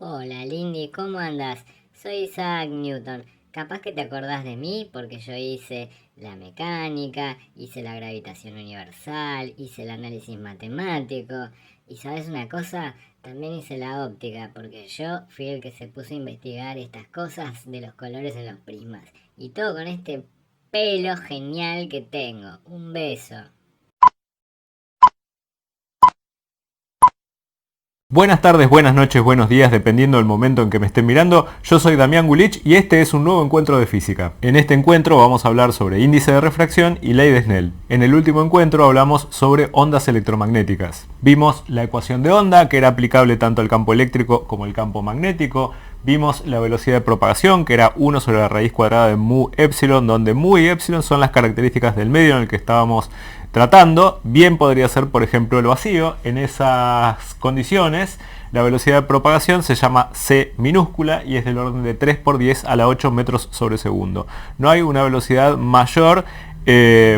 Hola Lindy, ¿cómo andas? Soy Isaac Newton. Capaz que te acordás de mí porque yo hice la mecánica, hice la gravitación universal, hice el análisis matemático y ¿sabes una cosa? También hice la óptica porque yo fui el que se puso a investigar estas cosas de los colores en los prismas. Y todo con este pelo genial que tengo. Un beso. Buenas tardes, buenas noches, buenos días, dependiendo del momento en que me estén mirando. Yo soy Damián Gulich y este es un nuevo encuentro de física. En este encuentro vamos a hablar sobre índice de refracción y ley de Snell. En el último encuentro hablamos sobre ondas electromagnéticas. Vimos la ecuación de onda, que era aplicable tanto al campo eléctrico como al campo magnético. Vimos la velocidad de propagación, que era 1 sobre la raíz cuadrada de mu epsilon, donde mu y epsilon son las características del medio en el que estábamos tratando. Bien podría ser, por ejemplo, el vacío. En esas condiciones, la velocidad de propagación se llama c minúscula y es del orden de 3 por 10 a la 8 metros sobre segundo. No hay una velocidad mayor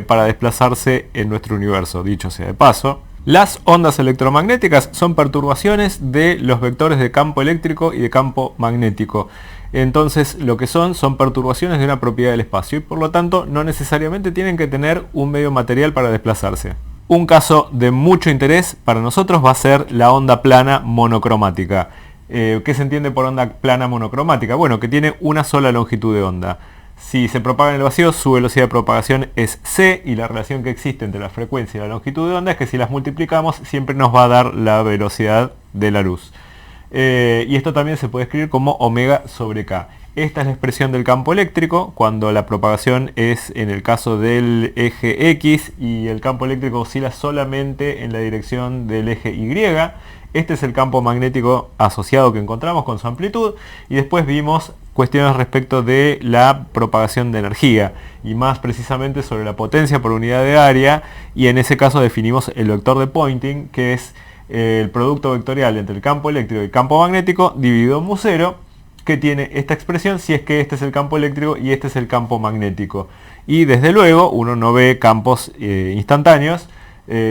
para desplazarse en nuestro universo, dicho sea de paso. Las ondas electromagnéticas son perturbaciones de los vectores de campo eléctrico y de campo magnético. Entonces lo que son perturbaciones de una propiedad del espacio y por lo tanto no necesariamente tienen que tener un medio material para desplazarse. Un caso de mucho interés para nosotros va a ser la onda plana monocromática. ¿Qué se entiende por onda plana monocromática? Bueno, que tiene una sola longitud de onda. Si se propaga en el vacío, su velocidad de propagación es c y la relación que existe entre la frecuencia y la longitud de onda es que si las multiplicamos siempre nos va a dar la velocidad de la luz. Y esto también se puede escribir como omega sobre k. Esta es la expresión del campo eléctrico cuando la propagación es en el caso del eje X y el campo eléctrico oscila solamente en la dirección del eje Y. Este es el campo magnético asociado que encontramos con su amplitud y después vimos cuestiones respecto de la propagación de energía y más precisamente sobre la potencia por unidad de área y en ese caso definimos el vector de Poynting, que es el producto vectorial entre el campo eléctrico y el campo magnético dividido mu cero, que tiene esta expresión si es que este es el campo eléctrico y este es el campo magnético. Y desde luego uno no ve campos instantáneos,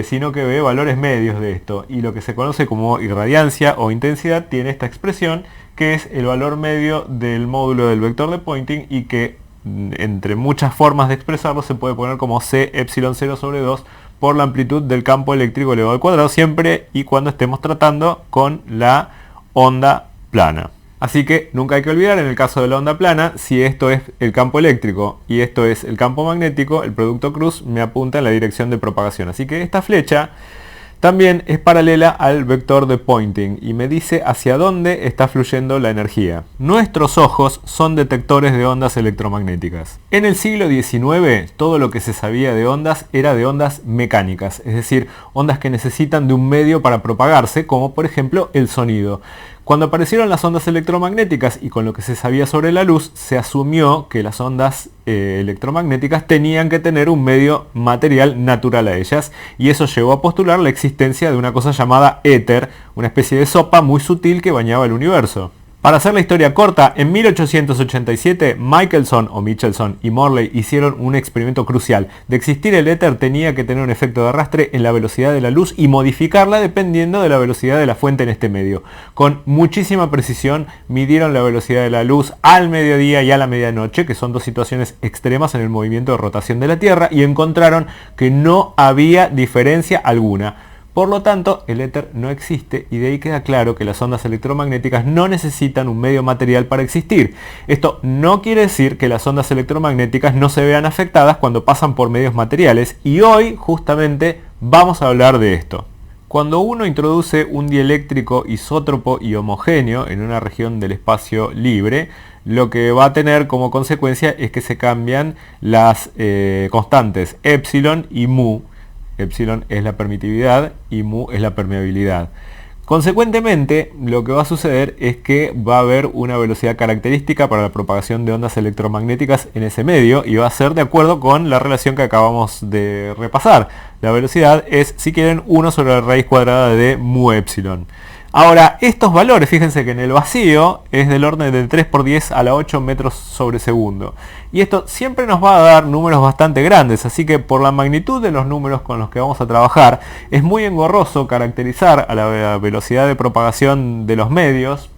sino que ve valores medios de esto. Y lo que se conoce como irradiancia o intensidad tiene esta expresión, que es el valor medio del módulo del vector de Poynting y que entre muchas formas de expresarlo se puede poner como c epsilon 0 sobre 2 por la amplitud del campo eléctrico elevado al cuadrado, siempre y cuando estemos tratando con la onda plana. Así que nunca hay que olvidar, en el caso de la onda plana, si esto es el campo eléctrico y esto es el campo magnético, el producto cruz me apunta en la dirección de propagación. Así que esta flecha también es paralela al vector de Poynting y me dice hacia dónde está fluyendo la energía. Nuestros ojos son detectores de ondas electromagnéticas. En el siglo XIX, todo lo que se sabía de ondas era de ondas mecánicas, es decir, ondas que necesitan de un medio para propagarse, como por ejemplo el sonido. Cuando aparecieron las ondas electromagnéticas y con lo que se sabía sobre la luz, se asumió que las ondas electromagnéticas tenían que tener un medio material natural a ellas, y eso llevó a postular la existencia de una cosa llamada éter, una especie de sopa muy sutil que bañaba el universo. Para hacer la historia corta, en 1887 Michelson y Morley hicieron un experimento crucial. De existir el éter tenía que tener un efecto de arrastre en la velocidad de la luz y modificarla dependiendo de la velocidad de la fuente en este medio. Con muchísima precisión midieron la velocidad de la luz al mediodía y a la medianoche, que son dos situaciones extremas en el movimiento de rotación de la Tierra, y encontraron que no había diferencia alguna. Por lo tanto, el éter no existe y de ahí queda claro que las ondas electromagnéticas no necesitan un medio material para existir. Esto no quiere decir que las ondas electromagnéticas no se vean afectadas cuando pasan por medios materiales y hoy justamente vamos a hablar de esto. Cuando uno introduce un dieléctrico isótropo y homogéneo en una región del espacio libre, lo que va a tener como consecuencia es que se cambian las constantes epsilon y mu. Epsilon es la permitividad y mu es la permeabilidad. Consecuentemente, lo que va a suceder es que va a haber una velocidad característica para la propagación de ondas electromagnéticas en ese medio y va a ser de acuerdo con la relación que acabamos de repasar. La velocidad es, si quieren, 1 sobre la raíz cuadrada de mu epsilon. Ahora, estos valores, fíjense que en el vacío es del orden de 3 por 10 a la 8 metros sobre segundo. Y esto siempre nos va a dar números bastante grandes, así que por la magnitud de los números con los que vamos a trabajar, es muy engorroso caracterizar a la velocidad de propagación de los medios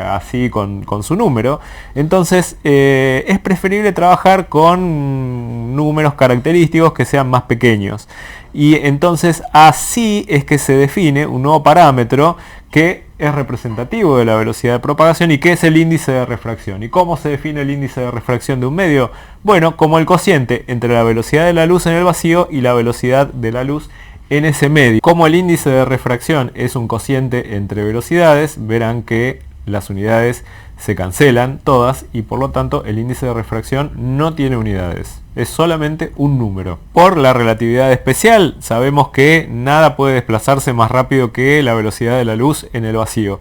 así con su número. Entonces es preferible trabajar con números característicos que sean más pequeños. Y entonces así es que se define un nuevo parámetro que es representativo de la velocidad de propagación y que es el índice de refracción. ¿Y cómo se define el índice de refracción de un medio? Bueno, como el cociente entre la velocidad de la luz en el vacío y la velocidad de la luz en ese medio. Como el índice de refracción es un cociente entre velocidades, verán que las unidades se cancelan todas y por lo tanto el índice de refracción no tiene unidades, es solamente un número. Por la relatividad especial sabemos que nada puede desplazarse más rápido que la velocidad de la luz en el vacío.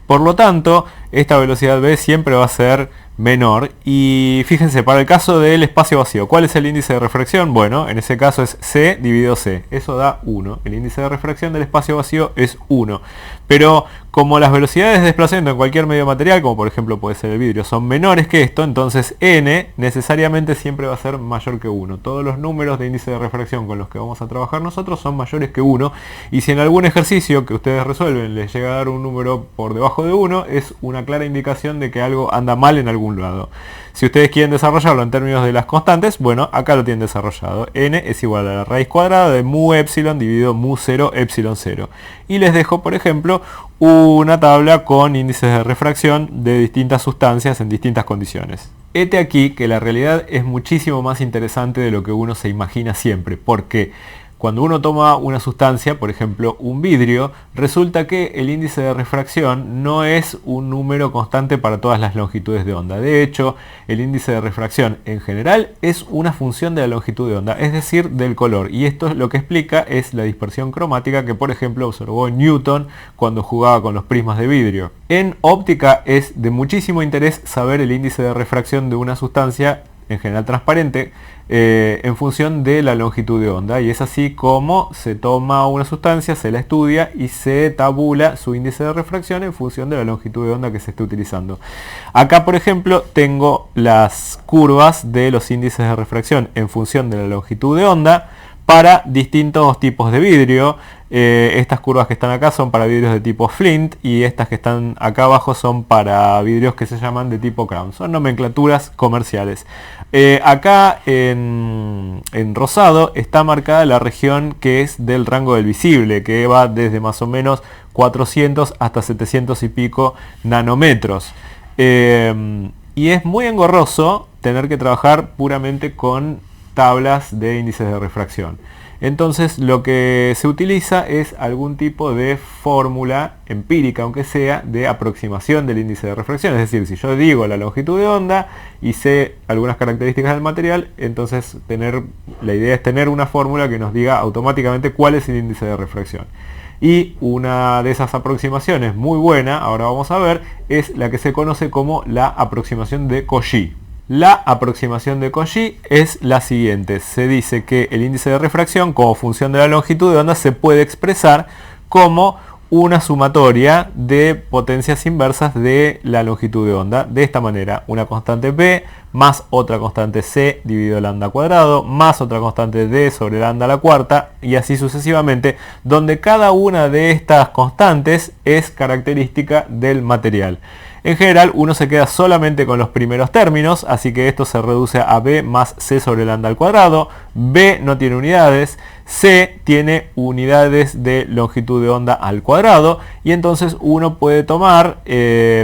Por lo tanto, esta velocidad v siempre va a ser menor. Y fíjense, para el caso del espacio vacío, ¿cuál es el índice de refracción? Bueno, en ese caso es c dividido c. Eso da 1. El índice de refracción del espacio vacío es 1. Pero como las velocidades de desplazamiento en cualquier medio material, como por ejemplo puede ser el vidrio, son menores que esto, entonces n necesariamente siempre va a ser mayor que 1. Todos los números de índice de refracción con los que vamos a trabajar nosotros son mayores que 1. Y si en algún ejercicio que ustedes resuelven les llega a dar un número por debajo de 1, es una clara indicación de que algo anda mal en algún lado. Si ustedes quieren desarrollarlo en términos de las constantes, bueno, acá lo tienen desarrollado. N es igual a la raíz cuadrada de mu epsilon dividido mu 0 epsilon 0. Y les dejo, por ejemplo, una tabla con índices de refracción de distintas sustancias en distintas condiciones. Hete aquí que la realidad es muchísimo más interesante de lo que uno se imagina siempre, porque cuando uno toma una sustancia, por ejemplo un vidrio, resulta que el índice de refracción no es un número constante para todas las longitudes de onda. De hecho, el índice de refracción en general es una función de la longitud de onda, es decir, del color. Y esto lo que explica es la dispersión cromática que, por ejemplo, observó Newton cuando jugaba con los prismas de vidrio. En óptica es de muchísimo interés saber el índice de refracción de una sustancia, en general transparente, en función de la longitud de onda, y es así como se toma una sustancia, se la estudia y se tabula su índice de refracción en función de la longitud de onda que se esté utilizando. Acá, por ejemplo, tengo las curvas de los índices de refracción en función de la longitud de onda para distintos tipos de vidrio. Estas curvas que están acá son para vidrios de tipo Flint y estas que están acá abajo son para vidrios que se llaman de tipo Crown. Son nomenclaturas comerciales. Acá en rosado está marcada la región que es del rango del visible, que va desde más o menos 400 hasta 700 y pico nanómetros. Y es muy engorroso tener que trabajar puramente con tablas de índices de refracción. Entonces lo que se utiliza es algún tipo de fórmula empírica, aunque sea, de aproximación del índice de refracción. Es decir, si yo digo la longitud de onda y sé algunas características del material, entonces la idea es tener una fórmula que nos diga automáticamente cuál es el índice de refracción. Y una de esas aproximaciones muy buena, ahora vamos a ver, es la que se conoce como la aproximación de Cauchy. La aproximación de Cauchy es la siguiente. Se dice que el índice de refracción como función de la longitud de onda se puede expresar como una sumatoria de potencias inversas de la longitud de onda. De esta manera, una constante b más otra constante c dividido lambda cuadrado más otra constante d sobre lambda a la cuarta y así sucesivamente, donde cada una de estas constantes es característica del material. En general uno se queda solamente con los primeros términos, así que esto se reduce a b más c sobre lambda al cuadrado. B no tiene unidades, c tiene unidades de longitud de onda al cuadrado, y entonces uno puede tomar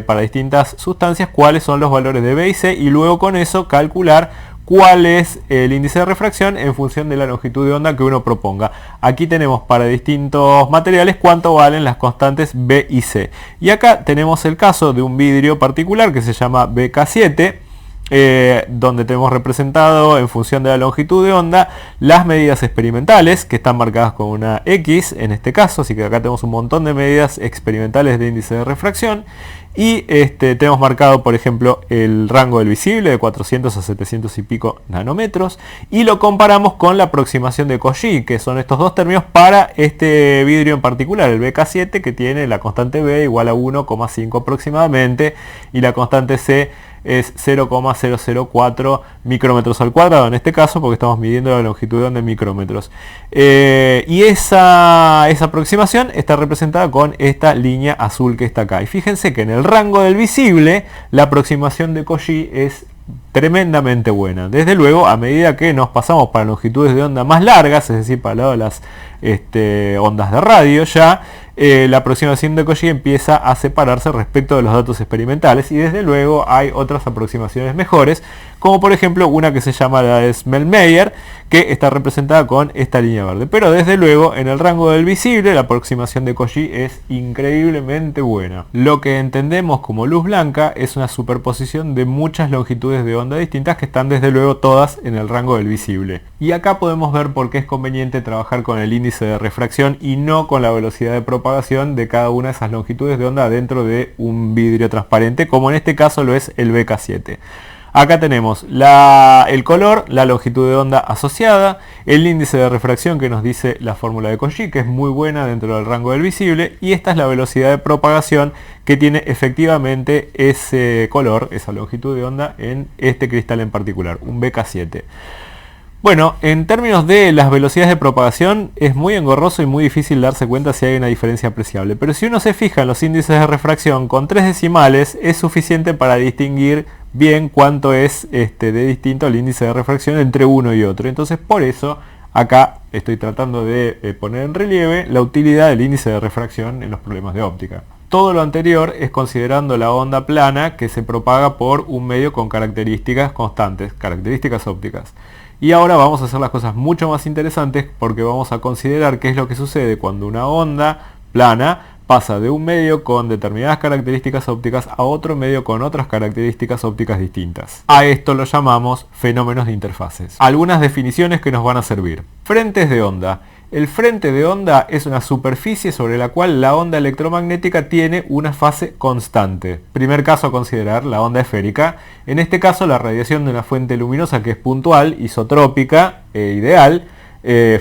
para distintas sustancias cuáles son los valores de b y c y luego con eso calcular cuál es el índice de refracción en función de la longitud de onda que uno proponga. Aquí tenemos para distintos materiales cuánto valen las constantes B y C. Y acá tenemos el caso de un vidrio particular que se llama BK7, donde tenemos representado en función de la longitud de onda las medidas experimentales que están marcadas con una X en este caso, así que acá tenemos un montón de medidas experimentales de índice de refracción. Y tenemos marcado, por ejemplo, el rango del visible de 400 a 700 y pico nanómetros, y lo comparamos con la aproximación de Cauchy, que son estos dos términos para este vidrio en particular, el BK7, que tiene la constante B igual a 1,5 aproximadamente y la constante C es 0,004 micrómetros al cuadrado, en este caso porque estamos midiendo la longitud de onda en micrómetros. Y esa aproximación está representada con esta línea azul que está acá. Y fíjense que en el rango del visible la aproximación de Cauchy es tremendamente buena. Desde luego, a medida que nos pasamos para longitudes de onda más largas, es decir, para el lado de las ondas de radio, ya la aproximación de Cauchy empieza a separarse respecto de los datos experimentales, y desde luego hay otras aproximaciones mejores, como por ejemplo una que se llama la de Smell-Meyer, que está representada con esta línea verde. Pero desde luego, en el rango del visible, la aproximación de Cauchy es increíblemente buena. Lo que entendemos como luz blanca es una superposición de muchas longitudes de onda distintas que están desde luego todas en el rango del visible. Y acá podemos ver por qué es conveniente trabajar con el índice de refracción y no con la velocidad de propagación de cada una de esas longitudes de onda dentro de un vidrio transparente, como en este caso lo es el BK7. Acá tenemos el color, la longitud de onda asociada, el índice de refracción que nos dice la fórmula de Cauchy, que es muy buena dentro del rango del visible, y esta es la velocidad de propagación que tiene efectivamente ese color, esa longitud de onda en este cristal en particular, un BK7. Bueno, en términos de las velocidades de propagación es muy engorroso y muy difícil darse cuenta si hay una diferencia apreciable, pero si uno se fija en los índices de refracción con 3 decimales es suficiente para distinguir bien cuánto es de distinto el índice de refracción entre uno y otro. Entonces, por eso acá estoy tratando de poner en relieve la utilidad del índice de refracción en los problemas de óptica. Todo lo anterior es considerando la onda plana que se propaga por un medio con características constantes, características ópticas. Y ahora vamos a hacer las cosas mucho más interesantes, porque vamos a considerar qué es lo que sucede cuando una onda plana pasa de un medio con determinadas características ópticas a otro medio con otras características ópticas distintas. A esto lo llamamos fenómenos de interfaces. Algunas definiciones que nos van a servir. Frentes de onda. El frente de onda es una superficie sobre la cual la onda electromagnética tiene una fase constante. Primer caso a considerar, la onda esférica. En este caso, la radiación de una fuente luminosa que es puntual, isotrópica e ideal,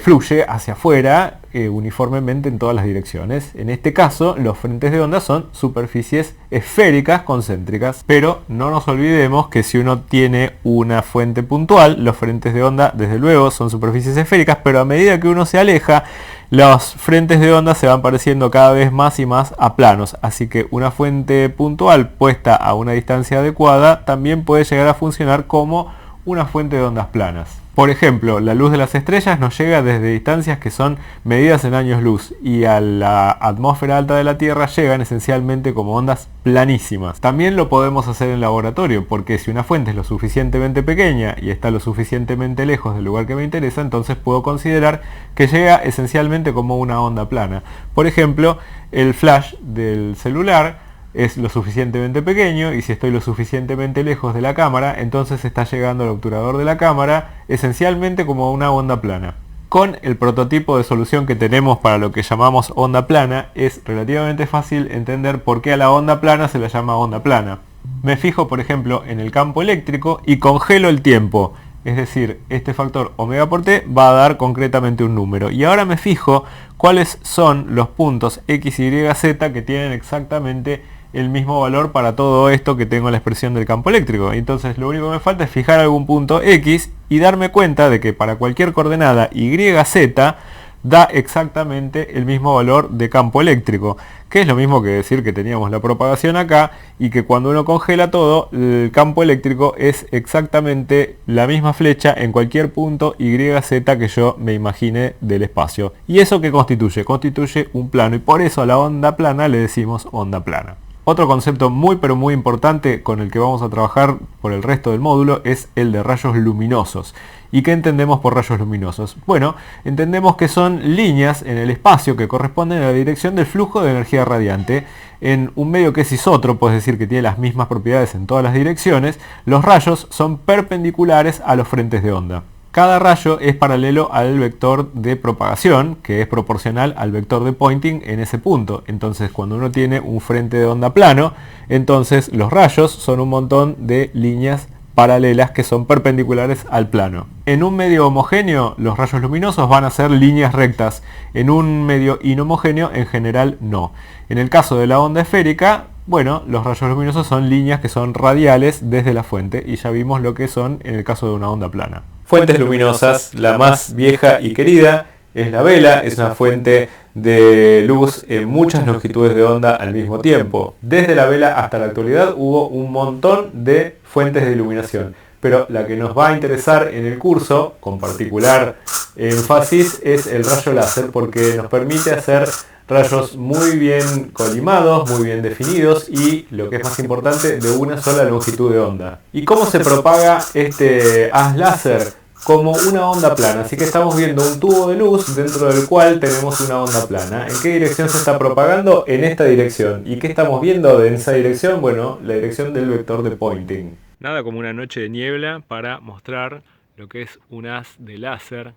fluye hacia afuera uniformemente en todas las direcciones. En este caso, los frentes de onda son superficies esféricas concéntricas, pero no nos olvidemos que si uno tiene una fuente puntual, los frentes de onda desde luego son superficies esféricas, pero a medida que uno se aleja, los frentes de onda se van pareciendo cada vez más y más a planos, así que una fuente puntual puesta a una distancia adecuada también puede llegar a funcionar como una fuente de ondas planas. Por ejemplo, la luz de las estrellas nos llega desde distancias que son medidas en años luz, y a la atmósfera alta de la Tierra llegan esencialmente como ondas planísimas. También lo podemos hacer en laboratorio, porque si una fuente es lo suficientemente pequeña y está lo suficientemente lejos del lugar que me interesa, entonces puedo considerar que llega esencialmente como una onda plana. Por ejemplo, el flash del celular es lo suficientemente pequeño, y si estoy lo suficientemente lejos de la cámara, entonces está llegando al obturador de la cámara esencialmente como una onda plana. Con el prototipo de solución que tenemos para lo que llamamos onda plana, es relativamente fácil entender por qué a la onda plana se la llama onda plana. Me fijo, por ejemplo, en el campo eléctrico y congelo el tiempo. Es decir, este factor omega por t va a dar concretamente un número. Y ahora me fijo cuáles son los puntos x, y, z que tienen exactamente el mismo valor para todo esto que tengo en la expresión del campo eléctrico. Entonces lo único que me falta es fijar algún punto x y darme cuenta de que para cualquier coordenada y, z da exactamente el mismo valor de campo eléctrico, que es lo mismo que decir que teníamos la propagación acá, y que cuando uno congela todo, el campo eléctrico es exactamente la misma flecha en cualquier punto y, z que yo me imagine del espacio. ¿Y eso qué constituye? Constituye un plano, y por eso a la onda plana le decimos onda plana. Otro concepto muy pero muy importante con el que vamos a trabajar por el resto del módulo es el de rayos luminosos. ¿Y qué entendemos por rayos luminosos? Bueno, entendemos que son líneas en el espacio que corresponden a la dirección del flujo de energía radiante. En un medio que es isótropo, es decir, que tiene las mismas propiedades en todas las direcciones, los rayos son perpendiculares a los frentes de onda. Cada rayo es paralelo al vector de propagación, que es proporcional al vector de Poynting en ese punto. Entonces, cuando uno tiene un frente de onda plano, entonces los rayos son un montón de líneas paralelas que son perpendiculares al plano. En un medio homogéneo, los rayos luminosos van a ser líneas rectas. En un medio inhomogéneo, en general, no. En el caso de la onda esférica, Bueno, los rayos luminosos son líneas que son radiales desde la fuente y ya vimos lo que son en el caso de una onda plana. Fuentes luminosas, la más vieja y querida es la vela, es una fuente de luz en muchas longitudes de onda al mismo tiempo. Desde la vela hasta la actualidad hubo un montón de fuentes de iluminación, pero la que nos va a interesar en el curso, con particular énfasis, es el rayo láser, porque nos permite hacer rayos muy bien colimados, muy bien definidos y, lo que es más importante, de una sola longitud de onda. ¿Y cómo se propaga este haz láser? Como una onda plana, así que estamos viendo un tubo de luz dentro del cual tenemos una onda plana. ¿En qué dirección se está propagando? En esta dirección. ¿Y qué estamos viendo en esa dirección? Bueno, la dirección del vector de Poynting. Nada como una noche de niebla para mostrar lo que es un haz de láser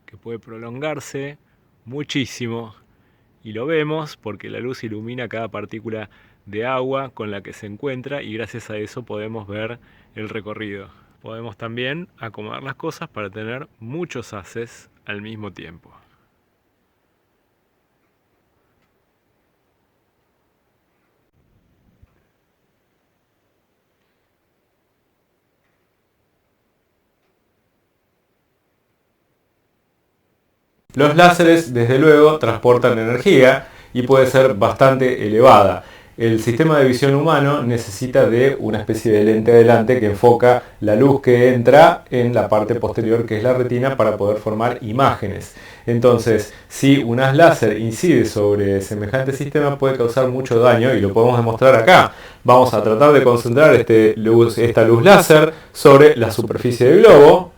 que puede prolongarse muchísimo. Y lo vemos porque la luz ilumina cada partícula de agua con la que se encuentra y gracias a eso podemos ver el recorrido. Podemos también acomodar las cosas para tener muchos haces al mismo tiempo. Los láseres, desde luego, transportan energía y puede ser bastante elevada. El sistema de visión humano necesita de una especie de lente adelante que enfoca la luz que entra en la parte posterior, que es la retina, para poder formar imágenes. Entonces, si un haz láser incide sobre semejante sistema, puede causar mucho daño y lo podemos demostrar acá. Vamos a tratar de concentrar esta luz láser sobre la superficie del globo.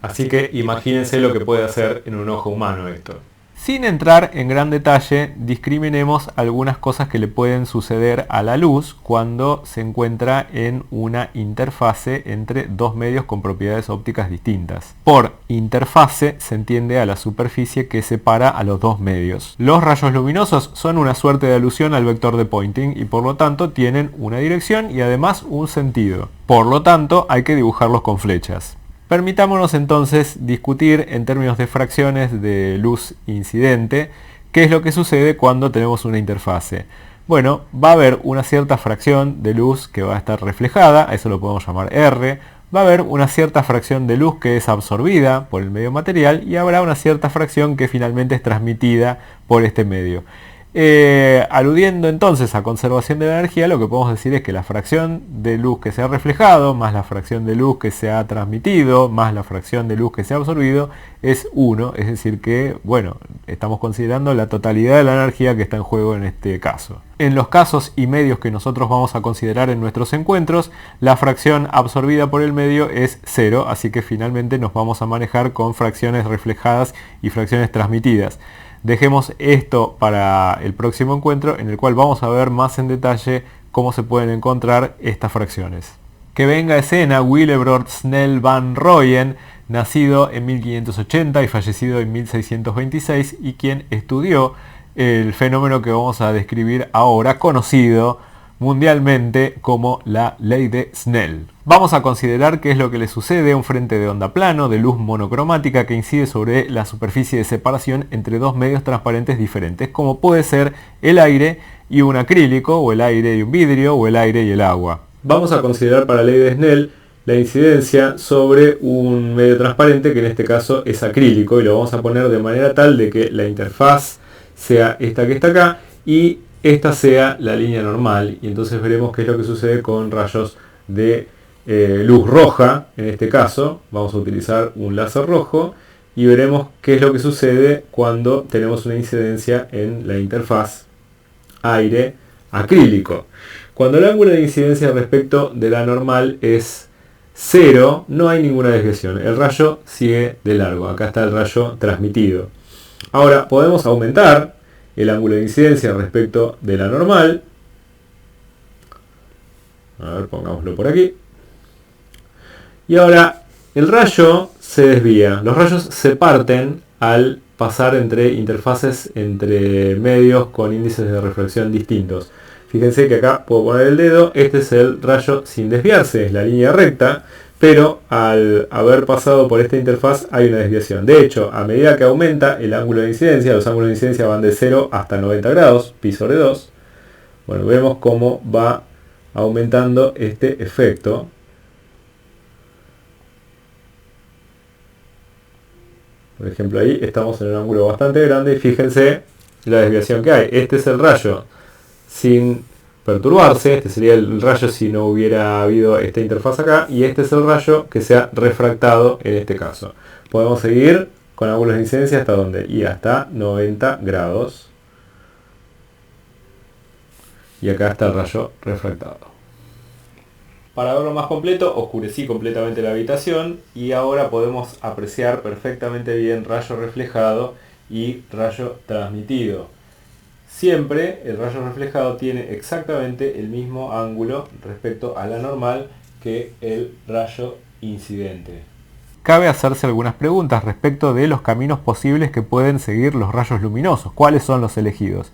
Así que imagínense lo que puede hacer en un ojo humano esto. Sin entrar en gran detalle, discriminemos algunas cosas que le pueden suceder a la luz cuando se encuentra en una interfase entre dos medios con propiedades ópticas distintas. Por interfase se entiende a la superficie que separa a los dos medios. Los rayos luminosos son una suerte de alusión al vector de Poynting y por lo tanto tienen una dirección y además un sentido. Por lo tanto hay que dibujarlos con flechas. Permitámonos entonces discutir en términos de fracciones de luz incidente qué es lo que sucede cuando tenemos una interfase. Bueno, va a haber una cierta fracción de luz que va a estar reflejada, a eso lo podemos llamar R, va a haber una cierta fracción de luz que es absorbida por el medio material y habrá una cierta fracción que finalmente es transmitida por este medio. Aludiendo entonces a conservación de la energía, lo que podemos decir es que la fracción de luz que se ha reflejado más la fracción de luz que se ha transmitido más la fracción de luz que se ha absorbido es 1, es decir que, bueno, estamos considerando la totalidad de la energía que está en juego en este caso. En los casos y medios que nosotros vamos a considerar en nuestros encuentros, la fracción absorbida por el medio es 0, así que finalmente nos vamos a manejar con fracciones reflejadas y fracciones transmitidas. Dejemos esto para el próximo encuentro, en el cual vamos a ver más en detalle cómo se pueden encontrar estas fracciones. Que venga a escena Willebrord Snell van Rooyen, nacido en 1580 y fallecido en 1626, y quien estudió el fenómeno que vamos a describir ahora, conocido mundialmente como la ley de Snell. Vamos a considerar qué es lo que le sucede a un frente de onda plano de luz monocromática que incide sobre la superficie de separación entre dos medios transparentes diferentes, como puede ser el aire y un acrílico, o el aire y un vidrio, o el aire y el agua. Vamos a considerar para la ley de Snell la incidencia sobre un medio transparente, que en este caso es acrílico, y lo vamos a poner de manera tal de que la interfaz sea esta que está acá y esta sea la línea normal, y entonces veremos qué es lo que sucede con rayos de luz roja. En este caso vamos a utilizar un láser rojo y veremos qué es lo que sucede cuando tenemos una incidencia en la interfaz aire acrílico. Cuando el ángulo de incidencia respecto de la normal es 0, no hay ninguna desviación, el rayo sigue de largo. Acá está el rayo transmitido. Ahora podemos aumentar el ángulo de incidencia respecto de la normal. A ver, pongámoslo por aquí. Y ahora el rayo se desvía. Los rayos se parten al pasar entre interfaces, entre medios con índices de refracción distintos. Fíjense que acá puedo poner el dedo. Este es el rayo sin desviarse, es la línea recta. pero al haber pasado por esta interfaz hay una desviación. De hecho, a medida que aumenta el ángulo de incidencia, los ángulos de incidencia van de 0 hasta 90 grados, pi sobre 2. Bueno, vemos cómo va aumentando este efecto. Por ejemplo, ahí estamos en un ángulo bastante grande y fíjense la desviación que hay. Este es el rayo sin perturbarse, este sería el rayo si no hubiera habido esta interfaz acá, y este es el rayo que se ha refractado en este caso. Podemos seguir con ángulos de incidencia hasta donde, y hasta 90 grados. Y acá está el rayo refractado. Para verlo más completo, oscurecí completamente la habitación y ahora podemos apreciar perfectamente bien rayo reflejado y rayo transmitido. Siempre el rayo reflejado tiene exactamente el mismo ángulo respecto a la normal que el rayo incidente. Cabe hacerse algunas preguntas respecto de los caminos posibles que pueden seguir los rayos luminosos. ¿Cuáles son los elegidos?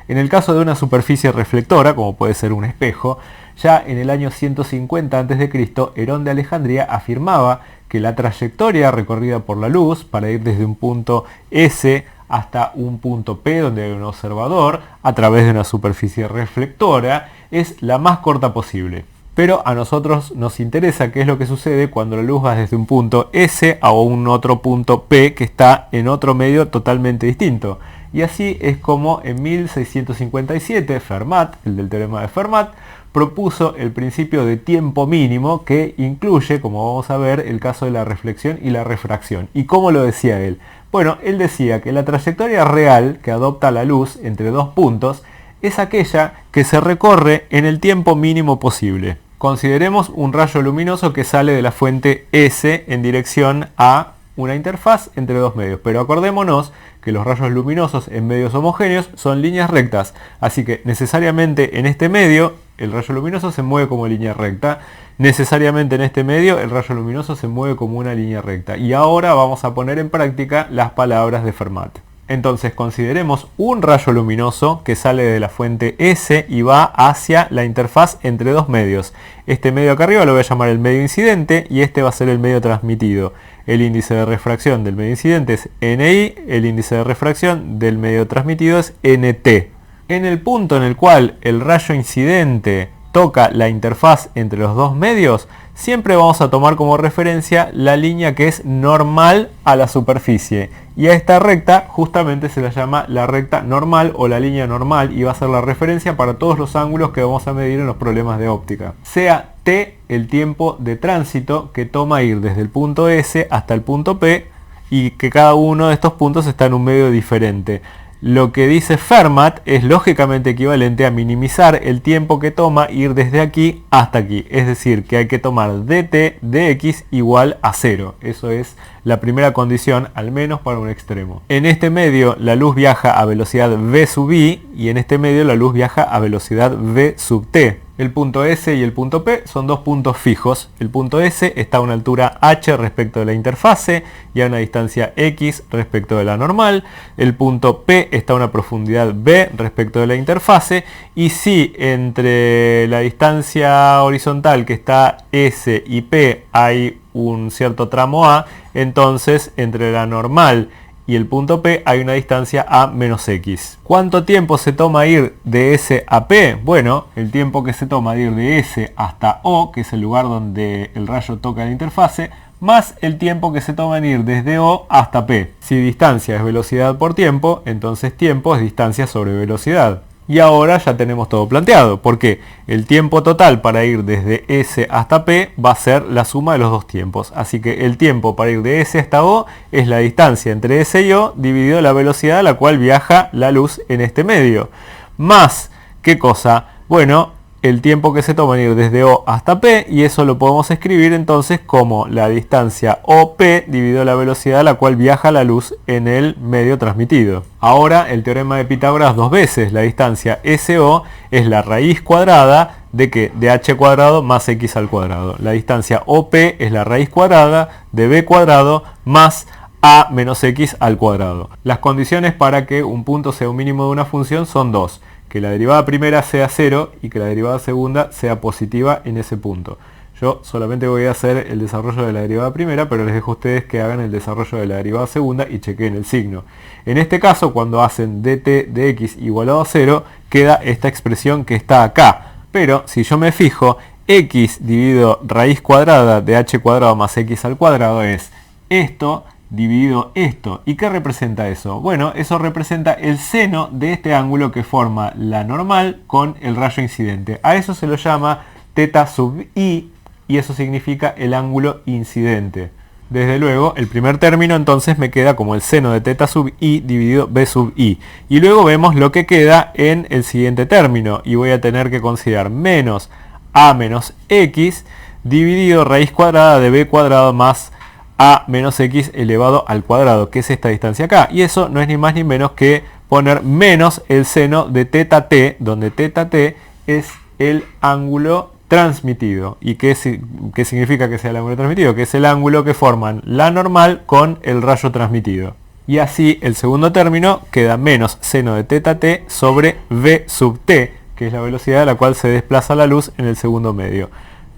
En el caso de una superficie reflectora, como puede ser un espejo, ya en el año 150 a.C., Herón de Alejandría afirmaba que la trayectoria recorrida por la luz para ir desde un punto S hasta un punto P donde hay un observador a través de una superficie reflectora es la más corta posible. Pero a nosotros nos interesa qué es lo que sucede cuando la luz va desde un punto S a un otro punto P que está en otro medio totalmente distinto. Y así es como en 1657 Fermat, el del teorema de Fermat, propuso el principio de tiempo mínimo que incluye, como vamos a ver, el caso de la reflexión y la refracción. ¿Y cómo lo decía él? Bueno, él decía que la trayectoria real que adopta la luz entre dos puntos es aquella que se recorre en el tiempo mínimo posible. Consideremos un rayo luminoso que sale de la fuente S en dirección a una interfaz entre dos medios, pero acordémonos que los rayos luminosos en medios homogéneos son líneas rectas, así que necesariamente en este medio el rayo luminoso se mueve como línea recta, necesariamente en este medio el rayo luminoso se mueve como una línea recta. Y ahora vamos a poner en práctica las palabras de Fermat. Entonces consideremos un rayo luminoso que sale de la fuente S y va hacia la interfaz entre dos medios. Este medio acá arriba lo voy a llamar el medio incidente y este va a ser el medio transmitido. El índice de refracción del medio incidente es NI, el índice de refracción del medio transmitido es NT. En el punto en el cual el rayo incidente toca la interfaz entre los dos medios, siempre vamos a tomar como referencia la línea que es normal a la superficie. Y a esta recta justamente se la llama la recta normal o la línea normal y va a ser la referencia para todos los ángulos que vamos a medir en los problemas de óptica. Sea t el tiempo de tránsito que toma ir desde el punto S hasta el punto P y que cada uno de estos puntos está en un medio diferente. Lo que dice Fermat es lógicamente equivalente a minimizar el tiempo que toma ir desde aquí hasta aquí. Es decir, que hay que tomar dt dx igual a 0. Eso es la primera condición, al menos para un extremo. En este medio la luz viaja a velocidad v sub i y en este medio la luz viaja a velocidad v sub t. El punto S y el punto P son dos puntos fijos. El punto S está a una altura h respecto de la interfase y a una distancia x respecto de la normal. El punto P está a una profundidad b respecto de la interfase. Y si entre la distancia horizontal que está S y P hay un cierto tramo a, entonces entre la normal y el punto P hay una distancia a menos x. ¿Cuánto tiempo se toma ir de S a P? Bueno, el tiempo que se toma de ir de S hasta O, que es el lugar donde el rayo toca la interfase, más el tiempo que se toma en ir desde O hasta P. Si distancia es velocidad por tiempo, entonces tiempo es distancia sobre velocidad. Y ahora ya tenemos todo planteado, porque el tiempo total para ir desde S hasta P va a ser la suma de los dos tiempos. Así que el tiempo para ir de S hasta O es la distancia entre S y O dividido la velocidad a la cual viaja la luz en este medio. Más, ¿qué cosa? Bueno, el tiempo que se toma en ir desde O hasta P, y eso lo podemos escribir entonces como la distancia OP dividido la velocidad a la cual viaja la luz en el medio transmitido. Ahora el teorema de Pitágoras dos veces, la distancia SO es la raíz cuadrada de ¿qué? De h cuadrado más x al cuadrado. La distancia OP es la raíz cuadrada de b cuadrado más a menos x al cuadrado. Las condiciones para que un punto sea un mínimo de una función son dos: que la derivada primera sea 0 y que la derivada segunda sea positiva en ese punto. Yo solamente voy a hacer el desarrollo de la derivada primera, pero les dejo a ustedes que hagan el desarrollo de la derivada segunda y chequeen el signo. En este caso, cuando hacen dt de x igualado a 0, queda esta expresión que está acá. Pero si yo me fijo, x dividido raíz cuadrada de h cuadrado más x al cuadrado es esto dividido esto. ¿Y qué representa eso? Bueno, eso representa el seno de este ángulo que forma la normal con el rayo incidente. A eso se lo llama θ sub i, y eso significa el ángulo incidente. Desde luego, el primer término entonces me queda como el seno de θ sub i dividido b sub i. Y luego vemos lo que queda en el siguiente término. Y voy a tener que considerar menos a menos x dividido raíz cuadrada de b cuadrado más a menos x elevado al cuadrado, que es esta distancia acá. Y eso no es ni más ni menos que poner menos el seno de θt, donde θt es el ángulo transmitido. ¿Y qué significa que sea el ángulo transmitido? Que es el ángulo que forman la normal con el rayo transmitido. Y así el segundo término queda menos seno de θt sobre v sub t, que es la velocidad a la cual se desplaza la luz en el segundo medio.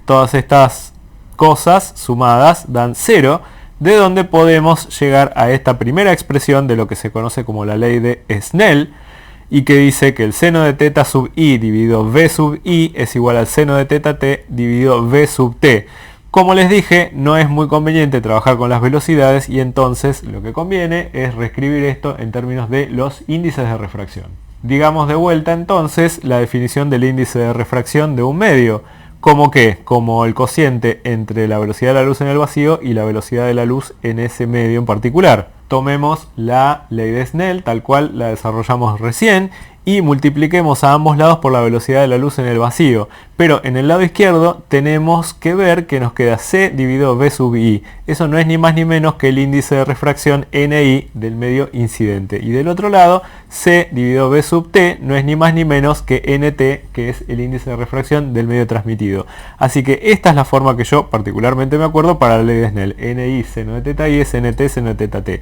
Todas estas cosas sumadas dan 0, de donde podemos llegar a esta primera expresión de lo que se conoce como la ley de Snell, y que dice que el seno de θ sub i dividido v sub i es igual al seno de θt dividido v sub t. Como les dije, no es muy conveniente trabajar con las velocidades, y entonces lo que conviene es reescribir esto en términos de los índices de refracción. Digamos de vuelta entonces la definición del índice de refracción de un medio. ¿Cómo qué? Como el cociente entre la velocidad de la luz en el vacío y la velocidad de la luz en ese medio en particular. Tomemos la ley de Snell, tal cual la desarrollamos recién, y multipliquemos a ambos lados por la velocidad de la luz en el vacío. Pero en el lado izquierdo tenemos que ver que nos queda c dividido v sub i. Eso no es ni más ni menos que el índice de refracción ni del medio incidente. Y del otro lado, c dividido v sub t no es ni más ni menos que nt, que es el índice de refracción del medio transmitido. Así que esta es la forma que yo particularmente me acuerdo para la ley de Snell. Ni seno de θ i es nt seno de θt.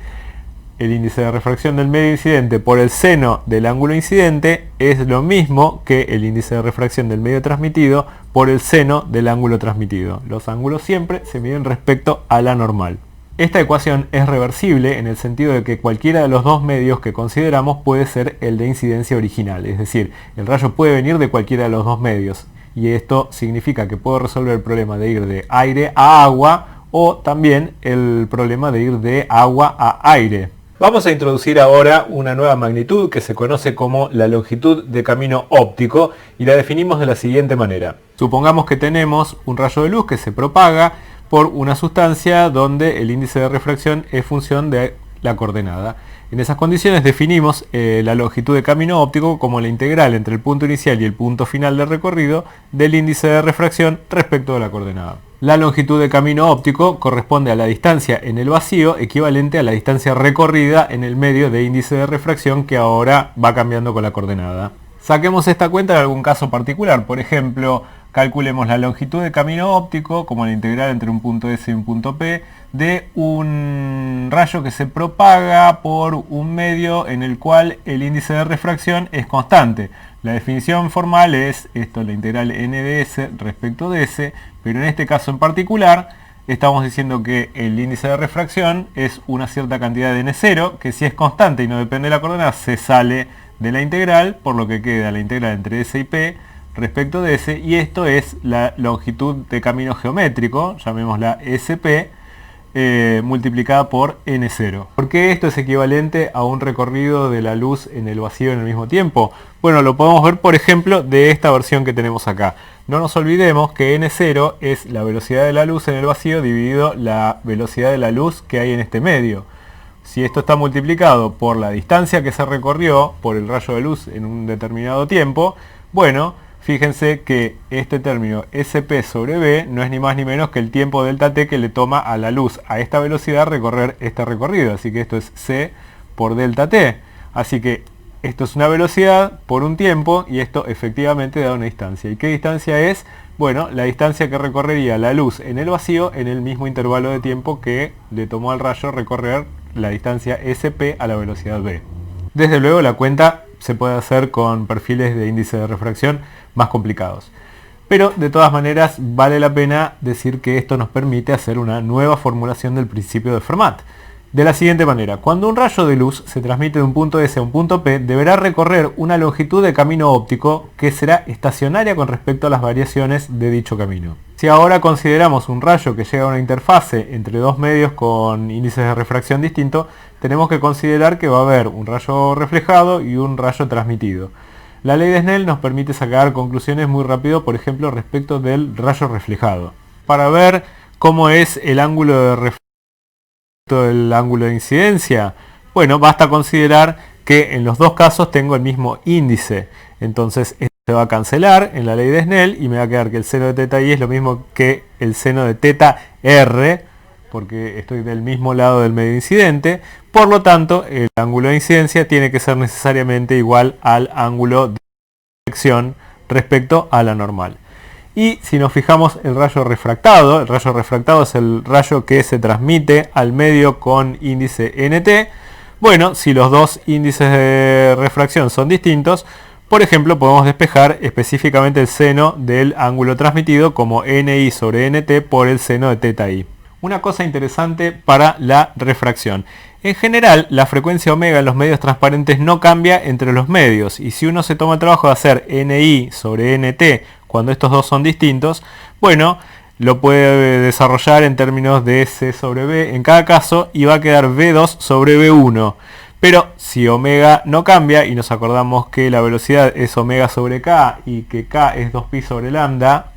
El índice de refracción del medio incidente por el seno del ángulo incidente es lo mismo que el índice de refracción del medio transmitido por el seno del ángulo transmitido. Los ángulos siempre se miden respecto a la normal. Esta ecuación es reversible en el sentido de que cualquiera de los dos medios que consideramos puede ser el de incidencia original, es decir, el rayo puede venir de cualquiera de los dos medios, y esto significa que puedo resolver el problema de ir de aire a agua o también el problema de ir de agua a aire. Vamos a introducir ahora una nueva magnitud que se conoce como la longitud de camino óptico, y la definimos de la siguiente manera. Supongamos que tenemos un rayo de luz que se propaga por una sustancia donde el índice de refracción es función de la coordenada. En esas condiciones definimos la longitud de camino óptico como la integral entre el punto inicial y el punto final del recorrido del índice de refracción respecto de la coordenada. La longitud de camino óptico corresponde a la distancia en el vacío equivalente a la distancia recorrida en el medio de índice de refracción, que ahora va cambiando con la coordenada. Saquemos esta cuenta en algún caso particular. Por ejemplo, calculemos la longitud de camino óptico como la integral entre un punto S y un punto P de un rayo que se propaga por un medio en el cual el índice de refracción es constante. La definición formal es esto, la integral n de s respecto de s, pero en este caso en particular estamos diciendo que el índice de refracción es una cierta cantidad de n0, que si es constante y no depende de la coordenada, se sale de la integral, por lo que queda la integral entre s y p respecto de s, y esto es la longitud de camino geométrico, llamémosla sp, multiplicada por n0. ¿Por qué esto es equivalente a un recorrido de la luz en el vacío en el mismo tiempo? Bueno, lo podemos ver por ejemplo de esta versión que tenemos acá. No nos olvidemos que n0 es la velocidad de la luz en el vacío dividido la velocidad de la luz que hay en este medio. Si esto está multiplicado por la distancia que se recorrió por el rayo de luz en un determinado tiempo, bueno, fíjense que este término SP sobre B no es ni más ni menos que el tiempo delta t que le toma a la luz a esta velocidad recorrer este recorrido. Así que esto es C por delta t. Así que esto es una velocidad por un tiempo y esto efectivamente da una distancia. ¿Y qué distancia es? Bueno, la distancia que recorrería la luz en el vacío en el mismo intervalo de tiempo que le tomó al rayo recorrer la distancia SP a la velocidad v. Desde luego la cuenta se puede hacer con perfiles de índice de refracción más complicados. Pero de todas maneras vale la pena decir que esto nos permite hacer una nueva formulación del principio de Fermat. De la siguiente manera, cuando un rayo de luz se transmite de un punto S a un punto P, deberá recorrer una longitud de camino óptico que será estacionaria con respecto a las variaciones de dicho camino. Si ahora consideramos un rayo que llega a una interfase entre dos medios con índices de refracción distintos, tenemos que considerar que va a haber un rayo reflejado y un rayo transmitido. La ley de Snell nos permite sacar conclusiones muy rápido, por ejemplo, respecto del rayo reflejado. Para ver cómo es el ángulo de reflexión del ángulo de incidencia, bueno, basta considerar que en los dos casos tengo el mismo índice. Entonces esto se va a cancelar en la ley de Snell y me va a quedar que el seno de teta i es lo mismo que el seno de teta r, porque estoy del mismo lado del medio incidente. Por lo tanto, el ángulo de incidencia tiene que ser necesariamente igual al ángulo de reflexión respecto a la normal. Y si nos fijamos el rayo refractado es el rayo que se transmite al medio con índice nt. Bueno, si los dos índices de refracción son distintos, por ejemplo, podemos despejar específicamente el seno del ángulo transmitido como ni sobre nt por el seno de teta i. Una cosa interesante para la refracción. En general, la frecuencia omega en los medios transparentes no cambia entre los medios, y si uno se toma el trabajo de hacer ni sobre nt cuando estos dos son distintos, bueno, lo puede desarrollar en términos de c sobre b en cada caso y va a quedar v2 sobre v1. Pero si omega no cambia y nos acordamos que la velocidad es omega sobre k y que k es 2pi sobre lambda,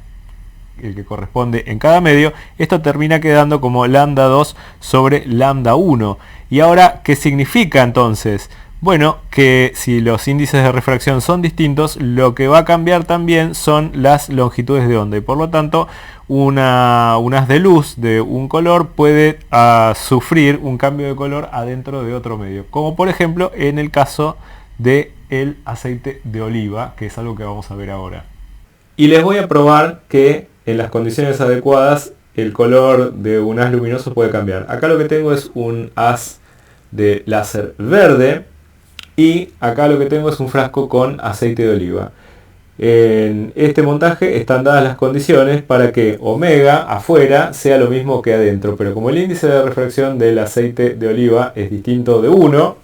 el que corresponde en cada medio, esto termina quedando como lambda 2 sobre lambda 1. ¿Y ahora qué significa entonces? Bueno, que si los índices de refracción son distintos, lo que va a cambiar también son las longitudes de onda y por lo tanto un haz de luz de un color puede sufrir un cambio de color adentro de otro medio, como por ejemplo en el caso del aceite de oliva, que es algo que vamos a ver ahora. Y les voy a probar que en las condiciones adecuadas el color de un haz luminoso puede cambiar. Acá lo que tengo es un haz de láser verde y acá lo que tengo es un frasco con aceite de oliva. En este montaje están dadas las condiciones para que omega afuera sea lo mismo que adentro, pero como el índice de refracción del aceite de oliva es distinto de 1,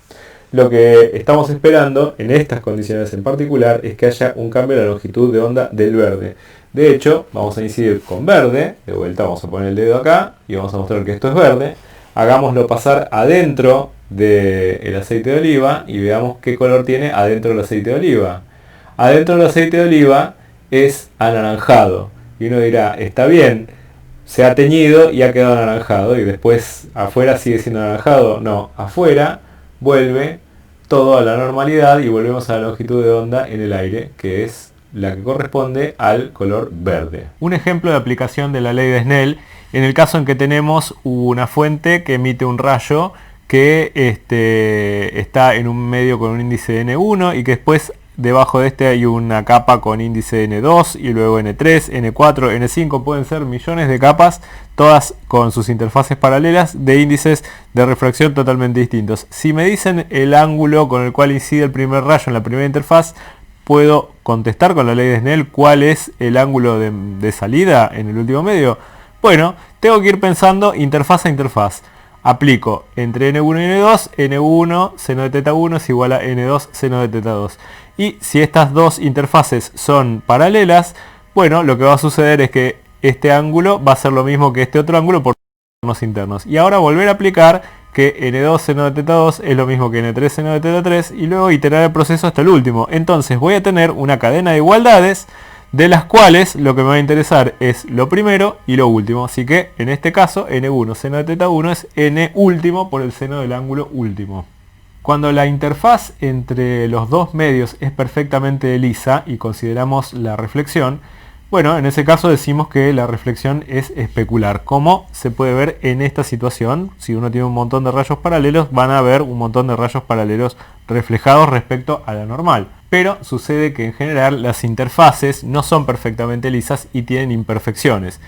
lo que estamos esperando en estas condiciones en particular es que haya un cambio en la longitud de onda del verde. De hecho, vamos a incidir con verde, de vuelta vamos a poner el dedo acá y vamos a mostrar que esto es verde. Hagámoslo pasar adentro del aceite de oliva y veamos qué color tiene adentro del aceite de oliva. Adentro del aceite de oliva es anaranjado. Y uno dirá, está bien, se ha teñido y ha quedado anaranjado y después afuera sigue siendo anaranjado. No, afuera vuelve todo a la normalidad y volvemos a la longitud de onda en el aire, que es la que corresponde al color verde. Un ejemplo de aplicación de la ley de Snell, en el caso en que tenemos una fuente que emite un rayo que está en un medio con un índice n1 y que después debajo de este hay una capa con índice n2 y luego n3, n4, n5, pueden ser millones de capas, todas con sus interfaces paralelas de índices de refracción totalmente distintos. Si me dicen el ángulo con el cual incide el primer rayo en la primera interfaz, puedo contestar con la ley de Snell cuál es el ángulo de salida en el último medio. Bueno, tengo que ir pensando interfaz a interfaz. Aplico entre n1 y n2, n1 seno de teta 1 es igual a n2 seno de teta 2. Y si estas dos interfaces son paralelas, bueno, lo que va a suceder es que este ángulo va a ser lo mismo que este otro ángulo por los internos. Y ahora volver a aplicar que n2 seno de teta 2 es lo mismo que n3 seno de teta 3 y luego iterar el proceso hasta el último. Entonces voy a tener una cadena de igualdades de las cuales lo que me va a interesar es lo primero y lo último. Así que en este caso n1 seno de teta 1 es n último por el seno del ángulo último. Cuando la interfaz entre los dos medios es perfectamente lisa y consideramos la reflexión, bueno, en ese caso decimos que la reflexión es especular. Como se puede ver en esta situación, si uno tiene un montón de rayos paralelos, van a haber un montón de rayos paralelos reflejados respecto a la normal. Pero sucede que en general las interfaces no son perfectamente lisas y tienen imperfecciones.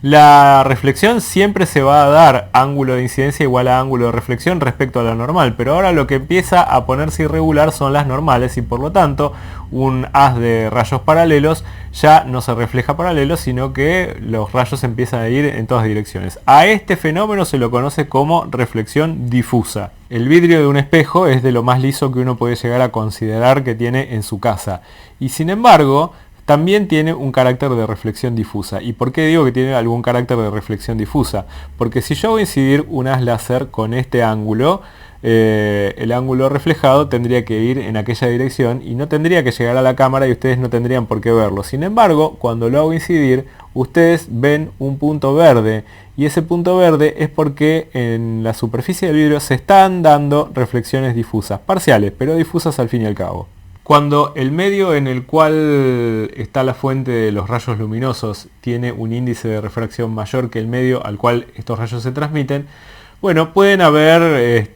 La reflexión siempre se va a dar ángulo de incidencia igual a ángulo de reflexión respecto a la normal, pero ahora lo que empieza a ponerse irregular son las normales y por lo tanto un haz de rayos paralelos ya no se refleja paralelo, sino que los rayos empiezan a ir en todas direcciones. A este fenómeno se lo conoce como reflexión difusa. El vidrio de un espejo es de lo más liso que uno puede llegar a considerar que tiene en su casa y sin embargo también tiene un carácter de reflexión difusa. ¿Y por qué digo que tiene algún carácter de reflexión difusa? Porque si yo voy a incidir un haz láser con este ángulo, el ángulo reflejado tendría que ir en aquella dirección y no tendría que llegar a la cámara y ustedes no tendrían por qué verlo. Sin embargo, cuando lo hago incidir, ustedes ven un punto verde y ese punto verde es porque en la superficie del vidrio se están dando reflexiones difusas, parciales, pero difusas al fin y al cabo. Cuando el medio en el cual está la fuente de los rayos luminosos tiene un índice de refracción mayor que el medio al cual estos rayos se transmiten, bueno, pueden haber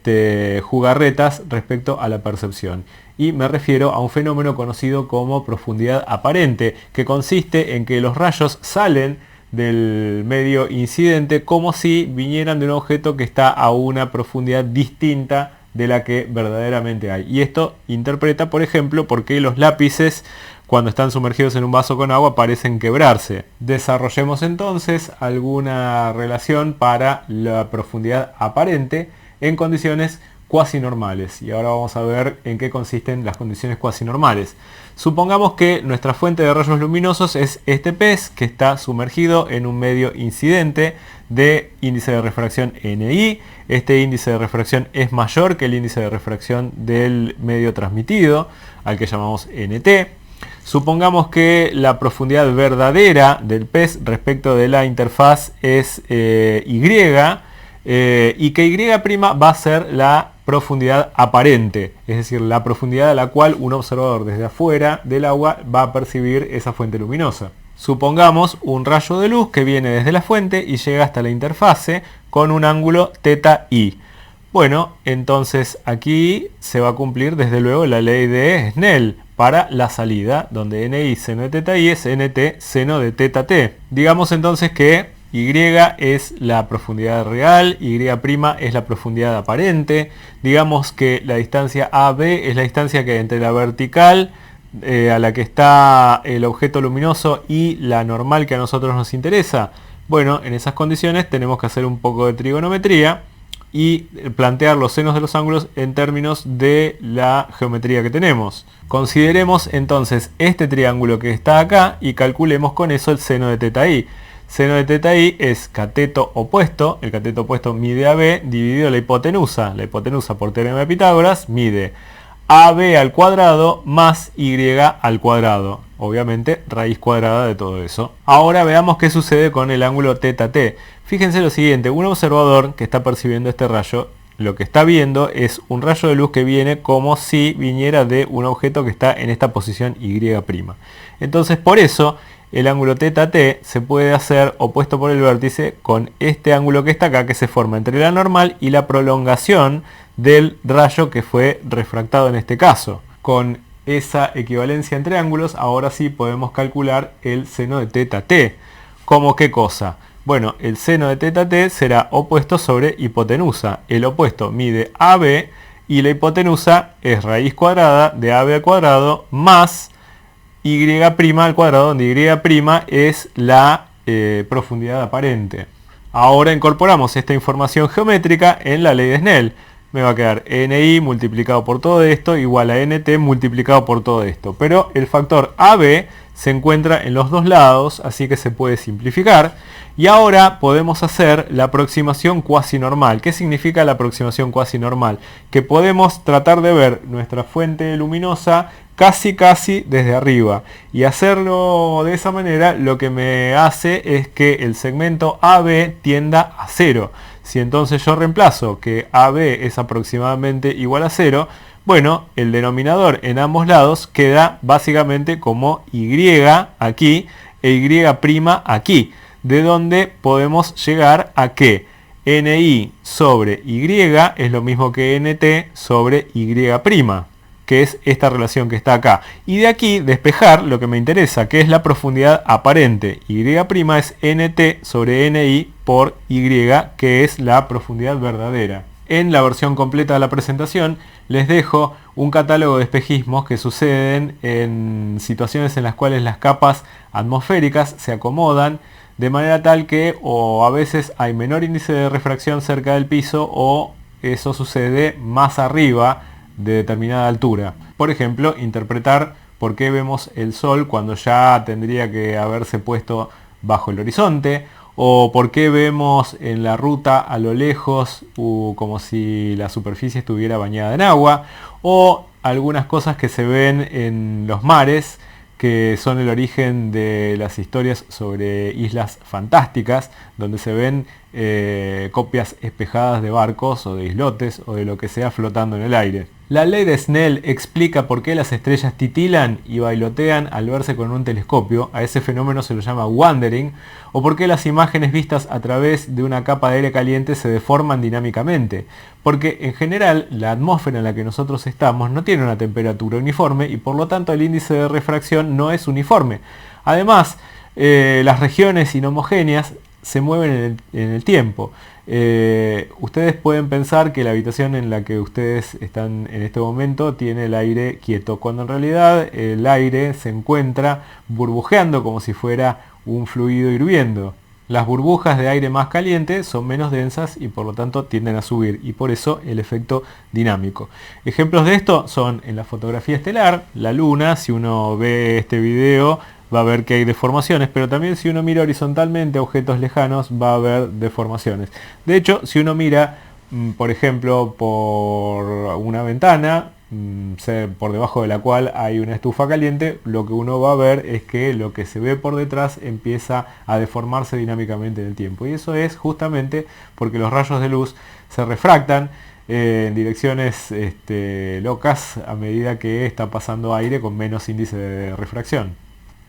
jugarretas respecto a la percepción. Y me refiero a un fenómeno conocido como profundidad aparente, que consiste en que los rayos salen del medio incidente como si vinieran de un objeto que está a una profundidad distinta de la que verdaderamente hay. Y esto interpreta, por ejemplo, por qué los lápices cuando están sumergidos en un vaso con agua parecen quebrarse. Desarrollemos entonces alguna relación para la profundidad aparente en condiciones cuasi normales. Y ahora vamos a ver en qué consisten las condiciones cuasi normales. Supongamos que nuestra fuente de rayos luminosos es este pez que está sumergido en un medio incidente de índice de refracción NI. Este índice de refracción es mayor que el índice de refracción del medio transmitido, al que llamamos NT. Supongamos que la profundidad verdadera del pez respecto de la interfaz es Y, y que Y' va a ser la profundidad aparente, es decir, la profundidad a la cual un observador desde afuera del agua va a percibir esa fuente luminosa. Supongamos un rayo de luz que viene desde la fuente y llega hasta la interfase con un ángulo θi. Bueno, entonces aquí se va a cumplir desde luego la ley de Snell para la salida, donde NI seno de θi es NT seno de θt. Digamos entonces que Y es la profundidad real, Y' es la profundidad aparente. Digamos que la distancia AB es la distancia que hay entre la vertical a la que está el objeto luminoso y la normal que a nosotros nos interesa. Bueno, en esas condiciones tenemos que hacer un poco de trigonometría y plantear los senos de los ángulos en términos de la geometría que tenemos. Consideremos entonces este triángulo que está acá y calculemos con eso el seno de θi. Seno de θi es cateto opuesto, el cateto opuesto mide AB dividido la hipotenusa. La hipotenusa por teorema de Pitágoras mide AB al cuadrado más Y al cuadrado. Obviamente raíz cuadrada de todo eso. Ahora veamos qué sucede con el ángulo θt. Fíjense lo siguiente, un observador que está percibiendo este rayo, lo que está viendo es un rayo de luz que viene como si viniera de un objeto que está en esta posición Y'. Entonces por eso el ángulo θt se puede hacer opuesto por el vértice con este ángulo que está acá, que se forma entre la normal y la prolongación del rayo que fue refractado en este caso. Con esa equivalencia entre ángulos, ahora sí podemos calcular el seno de θt. ¿Cómo qué cosa? Bueno, el seno de θt será opuesto sobre hipotenusa. El opuesto mide AB y la hipotenusa es raíz cuadrada de AB al cuadrado más Y' al cuadrado, donde Y' es la profundidad aparente. Ahora incorporamos esta información geométrica en la ley de Snell. Me va a quedar NI multiplicado por todo esto igual a NT multiplicado por todo esto. Pero el factor AB se encuentra en los dos lados, así que se puede simplificar. Y ahora podemos hacer la aproximación cuasi normal. ¿Qué significa la aproximación cuasi normal? Que podemos tratar de ver nuestra fuente luminosa casi desde arriba. Y hacerlo de esa manera lo que me hace es que el segmento AB tienda a 0. Si entonces yo reemplazo que AB es aproximadamente igual a 0, bueno, el denominador en ambos lados queda básicamente como Y aquí e Y' aquí, de donde podemos llegar a que NI sobre Y es lo mismo que NT sobre Y'. que es esta relación que está acá. Y de aquí despejar lo que me interesa, que es la profundidad aparente. Y' es nt sobre ni por y, que es la profundidad verdadera. En la versión completa de la presentación les dejo un catálogo de espejismos que suceden en situaciones en las cuales las capas atmosféricas se acomodan de manera tal que o a veces hay menor índice de refracción cerca del piso o eso sucede más arriba de determinada altura. Por ejemplo, interpretar por qué vemos el sol cuando ya tendría que haberse puesto bajo el horizonte, o por qué vemos en la ruta a lo lejos como si la superficie estuviera bañada en agua, o algunas cosas que se ven en los mares que son el origen de las historias sobre islas fantásticas, donde se ven copias espejadas de barcos o de islotes o de lo que sea flotando en el aire. La ley de Snell explica por qué las estrellas titilan y bailotean al verse con un telescopio, a ese fenómeno se lo llama wandering, o por qué las imágenes vistas a través de una capa de aire caliente se deforman dinámicamente, porque en general la atmósfera en la que nosotros estamos no tiene una temperatura uniforme y por lo tanto el índice de refracción no es uniforme. Además, las regiones inhomogéneas se mueven en el tiempo. Ustedes pueden pensar que la habitación en la que ustedes están en este momento tiene el aire quieto, cuando en realidad el aire se encuentra burbujeando como si fuera un fluido hirviendo. Las burbujas de aire más caliente son menos densas y por lo tanto tienden a subir, y por eso el efecto dinámico. Ejemplos de esto son en la fotografía estelar, la luna. Si uno ve este video va a ver que hay deformaciones, pero también si uno mira horizontalmente a objetos lejanos va a haber deformaciones. De hecho, si uno mira, por ejemplo, por una ventana, por debajo de la cual hay una estufa caliente, lo que uno va a ver es que lo que se ve por detrás empieza a deformarse dinámicamente en el tiempo. Y eso es justamente porque los rayos de luz se refractan en direcciones locas a medida que está pasando aire con menos índice de refracción.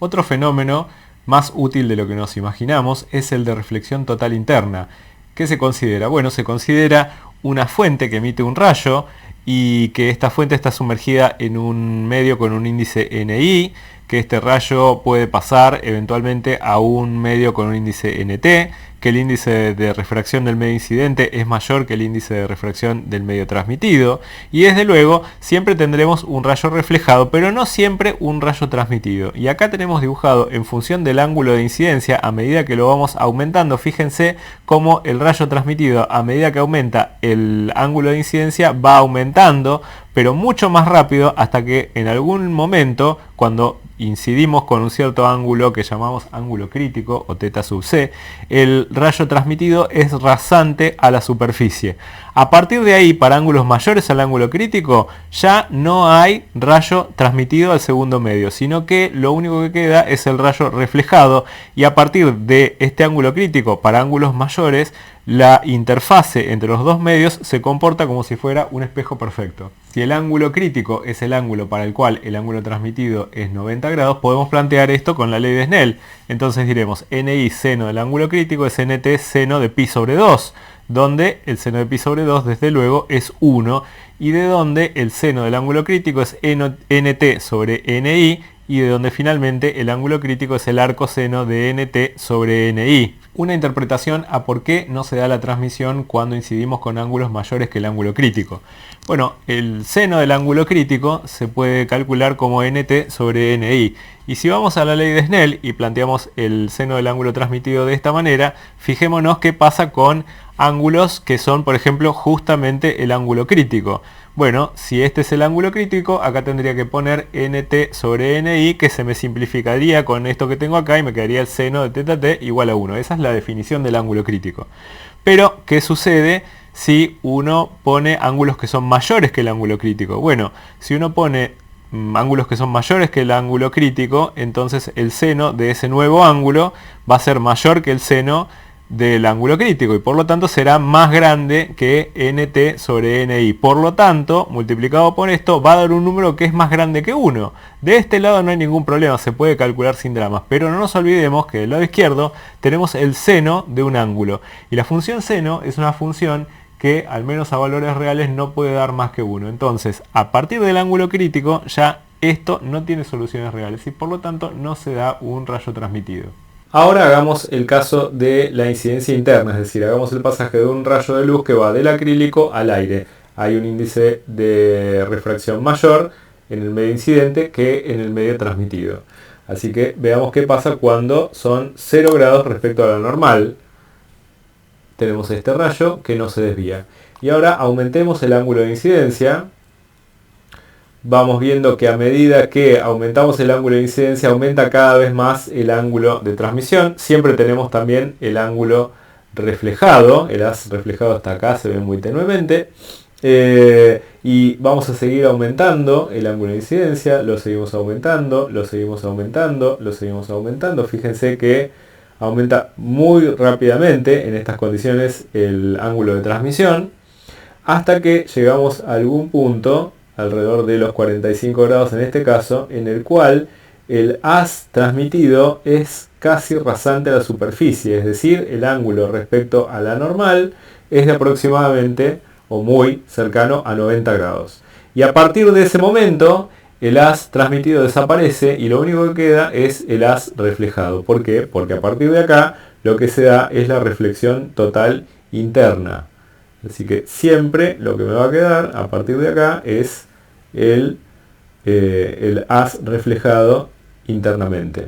Otro fenómeno más útil de lo que nos imaginamos es el de reflexión total interna. ¿Qué se considera? Bueno, se considera una fuente que emite un rayo y que esta fuente está sumergida en un medio con un índice NI, que este rayo puede pasar eventualmente a un medio con un índice NT, que el índice de refracción del medio incidente es mayor que el índice de refracción del medio transmitido, y desde luego siempre tendremos un rayo reflejado, pero no siempre un rayo transmitido. Y acá tenemos dibujado en función del ángulo de incidencia, a medida que lo vamos aumentando, fíjense cómo el rayo transmitido, a medida que aumenta el ángulo de incidencia, va aumentando, pero mucho más rápido, hasta que en algún momento, cuando incidimos con un cierto ángulo que llamamos ángulo crítico o θ sub c, el rayo transmitido es rasante a la superficie. A partir de ahí, para ángulos mayores al ángulo crítico, ya no hay rayo transmitido al segundo medio, sino que lo único que queda es el rayo reflejado, y a partir de este ángulo crítico para ángulos mayores, la interfase entre los dos medios se comporta como si fuera un espejo perfecto. Si el ángulo crítico es el ángulo para el cual el ángulo transmitido es 90 grados, podemos plantear esto con la ley de Snell. Entonces diremos NI seno del ángulo crítico es NT seno de pi sobre 2, donde el seno de pi sobre 2 desde luego es 1, y de donde el seno del ángulo crítico es NT sobre NI, y de donde finalmente el ángulo crítico es el arcoseno de NT sobre NI. Una interpretación a por qué no se da la transmisión cuando incidimos con ángulos mayores que el ángulo crítico. Bueno, el seno del ángulo crítico se puede calcular como NT sobre NI. Y si vamos a la ley de Snell y planteamos el seno del ángulo transmitido de esta manera, fijémonos qué pasa con ángulos que son, por ejemplo, justamente el ángulo crítico. Bueno, si este es el ángulo crítico, acá tendría que poner NT sobre NI, que se me simplificaría con esto que tengo acá y me quedaría el seno de θt igual a 1. Esa es la definición del ángulo crítico. Pero, ¿qué sucede si uno pone ángulos que son mayores que el ángulo crítico? Bueno, si uno pone ángulos que son mayores que el ángulo crítico, entonces el seno de ese nuevo ángulo va a ser mayor que el seno del ángulo crítico y por lo tanto será más grande que NT sobre NI. Por lo tanto, multiplicado por esto, va a dar un número que es más grande que 1. De este lado no hay ningún problema, se puede calcular sin dramas, pero no nos olvidemos que del lado izquierdo tenemos el seno de un ángulo. Y la función seno es una función que al menos a valores reales no puede dar más que 1. Entonces, a partir del ángulo crítico ya esto no tiene soluciones reales y por lo tanto no se da un rayo transmitido. Ahora hagamos el caso de la incidencia interna, es decir, hagamos el pasaje de un rayo de luz que va del acrílico al aire. Hay un índice de refracción mayor en el medio incidente que en el medio transmitido. Así que veamos qué pasa cuando son 0 grados respecto a lo normal. Tenemos este rayo que no se desvía. Y ahora aumentemos el ángulo de incidencia. Vamos viendo que a medida que aumentamos el ángulo de incidencia, aumenta cada vez más el ángulo de transmisión. Siempre tenemos también el ángulo reflejado. El haz reflejado hasta acá se ve muy tenuemente. Y vamos a seguir aumentando el ángulo de incidencia. Lo seguimos aumentando, lo seguimos aumentando, lo seguimos aumentando. Fíjense que aumenta muy rápidamente en estas condiciones el ángulo de transmisión. Hasta que llegamos a algún punto, alrededor de los 45 grados en este caso, en el cual el haz transmitido es casi rasante a la superficie, es decir, el ángulo respecto a la normal es de aproximadamente o muy cercano a 90 grados. Y a partir de ese momento el haz transmitido desaparece y lo único que queda es el haz reflejado. ¿Por qué? Porque a partir de acá lo que se da es la reflexión total interna. Así que siempre lo que me va a quedar a partir de acá es el haz reflejado internamente.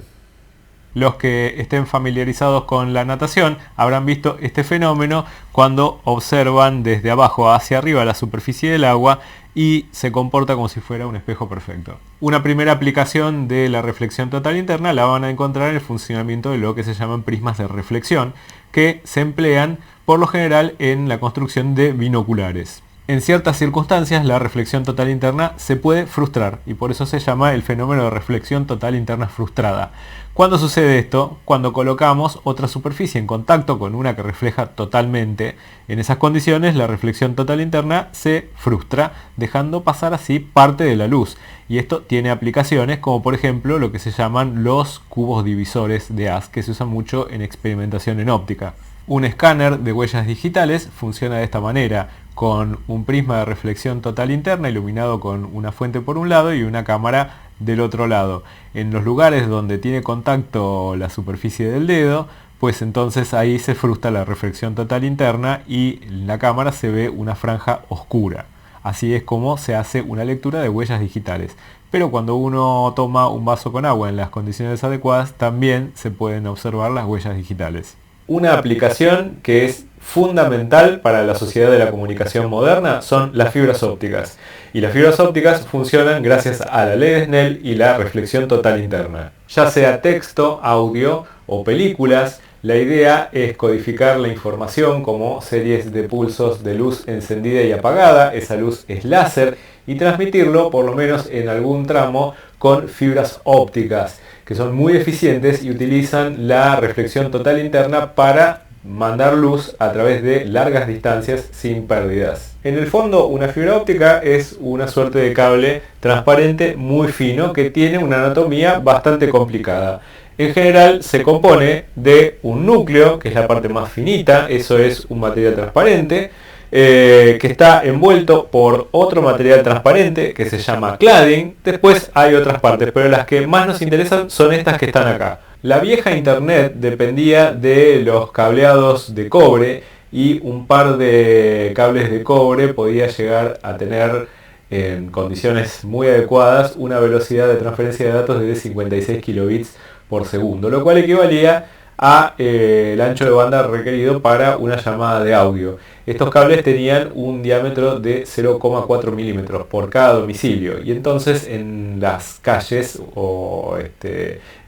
Los que estén familiarizados con la natación habrán visto este fenómeno cuando observan desde abajo hacia arriba la superficie del agua y se comporta como si fuera un espejo perfecto. Una primera aplicación de la reflexión total interna la van a encontrar en el funcionamiento de lo que se llaman prismas de reflexión, que se emplean por lo general en la construcción de binoculares. En ciertas circunstancias la reflexión total interna se puede frustrar y por eso se llama el fenómeno de reflexión total interna frustrada. ¿Cuándo sucede esto? Cuando colocamos otra superficie en contacto con una que refleja totalmente. En esas condiciones la reflexión total interna se frustra, dejando pasar así parte de la luz. Y esto tiene aplicaciones como por ejemplo lo que se llaman los cubos divisores de haz, que se usan mucho en experimentación en óptica. Un escáner de huellas digitales funciona de esta manera, con un prisma de reflexión total interna iluminado con una fuente por un lado y una cámara del otro lado. En los lugares donde tiene contacto la superficie del dedo, pues entonces ahí se frustra la reflexión total interna y en la cámara se ve una franja oscura. Así es como se hace una lectura de huellas digitales. Pero cuando uno toma un vaso con agua en las condiciones adecuadas, también se pueden observar las huellas digitales. Una aplicación que es fundamental para la sociedad de la comunicación moderna son las fibras ópticas. Y las fibras ópticas funcionan gracias a la ley de Snell y la reflexión total interna. Ya sea texto, audio o películas, la idea es codificar la información como series de pulsos de luz encendida y apagada, esa luz es láser, y transmitirlo por lo menos en algún tramo con fibras ópticas, que son muy eficientes y utilizan la reflexión total interna para mandar luz a través de largas distancias sin pérdidas. En el fondo, una fibra óptica es una suerte de cable transparente muy fino que tiene una anatomía bastante complicada. En general se compone de un núcleo, que es la parte más finita, eso es un material transparente, que está envuelto por otro material transparente que se llama cladding. Después hay otras partes, pero las que más nos interesan son estas que están acá. La vieja internet dependía de los cableados de cobre y un par de cables de cobre podía llegar a tener en condiciones muy adecuadas una velocidad de transferencia de datos de 56 kilobits por segundo, lo cual equivalía a el ancho de banda requerido para una llamada de audio. Estos cables tenían un diámetro de 0,4 milímetros por cada domicilio y entonces en las calles o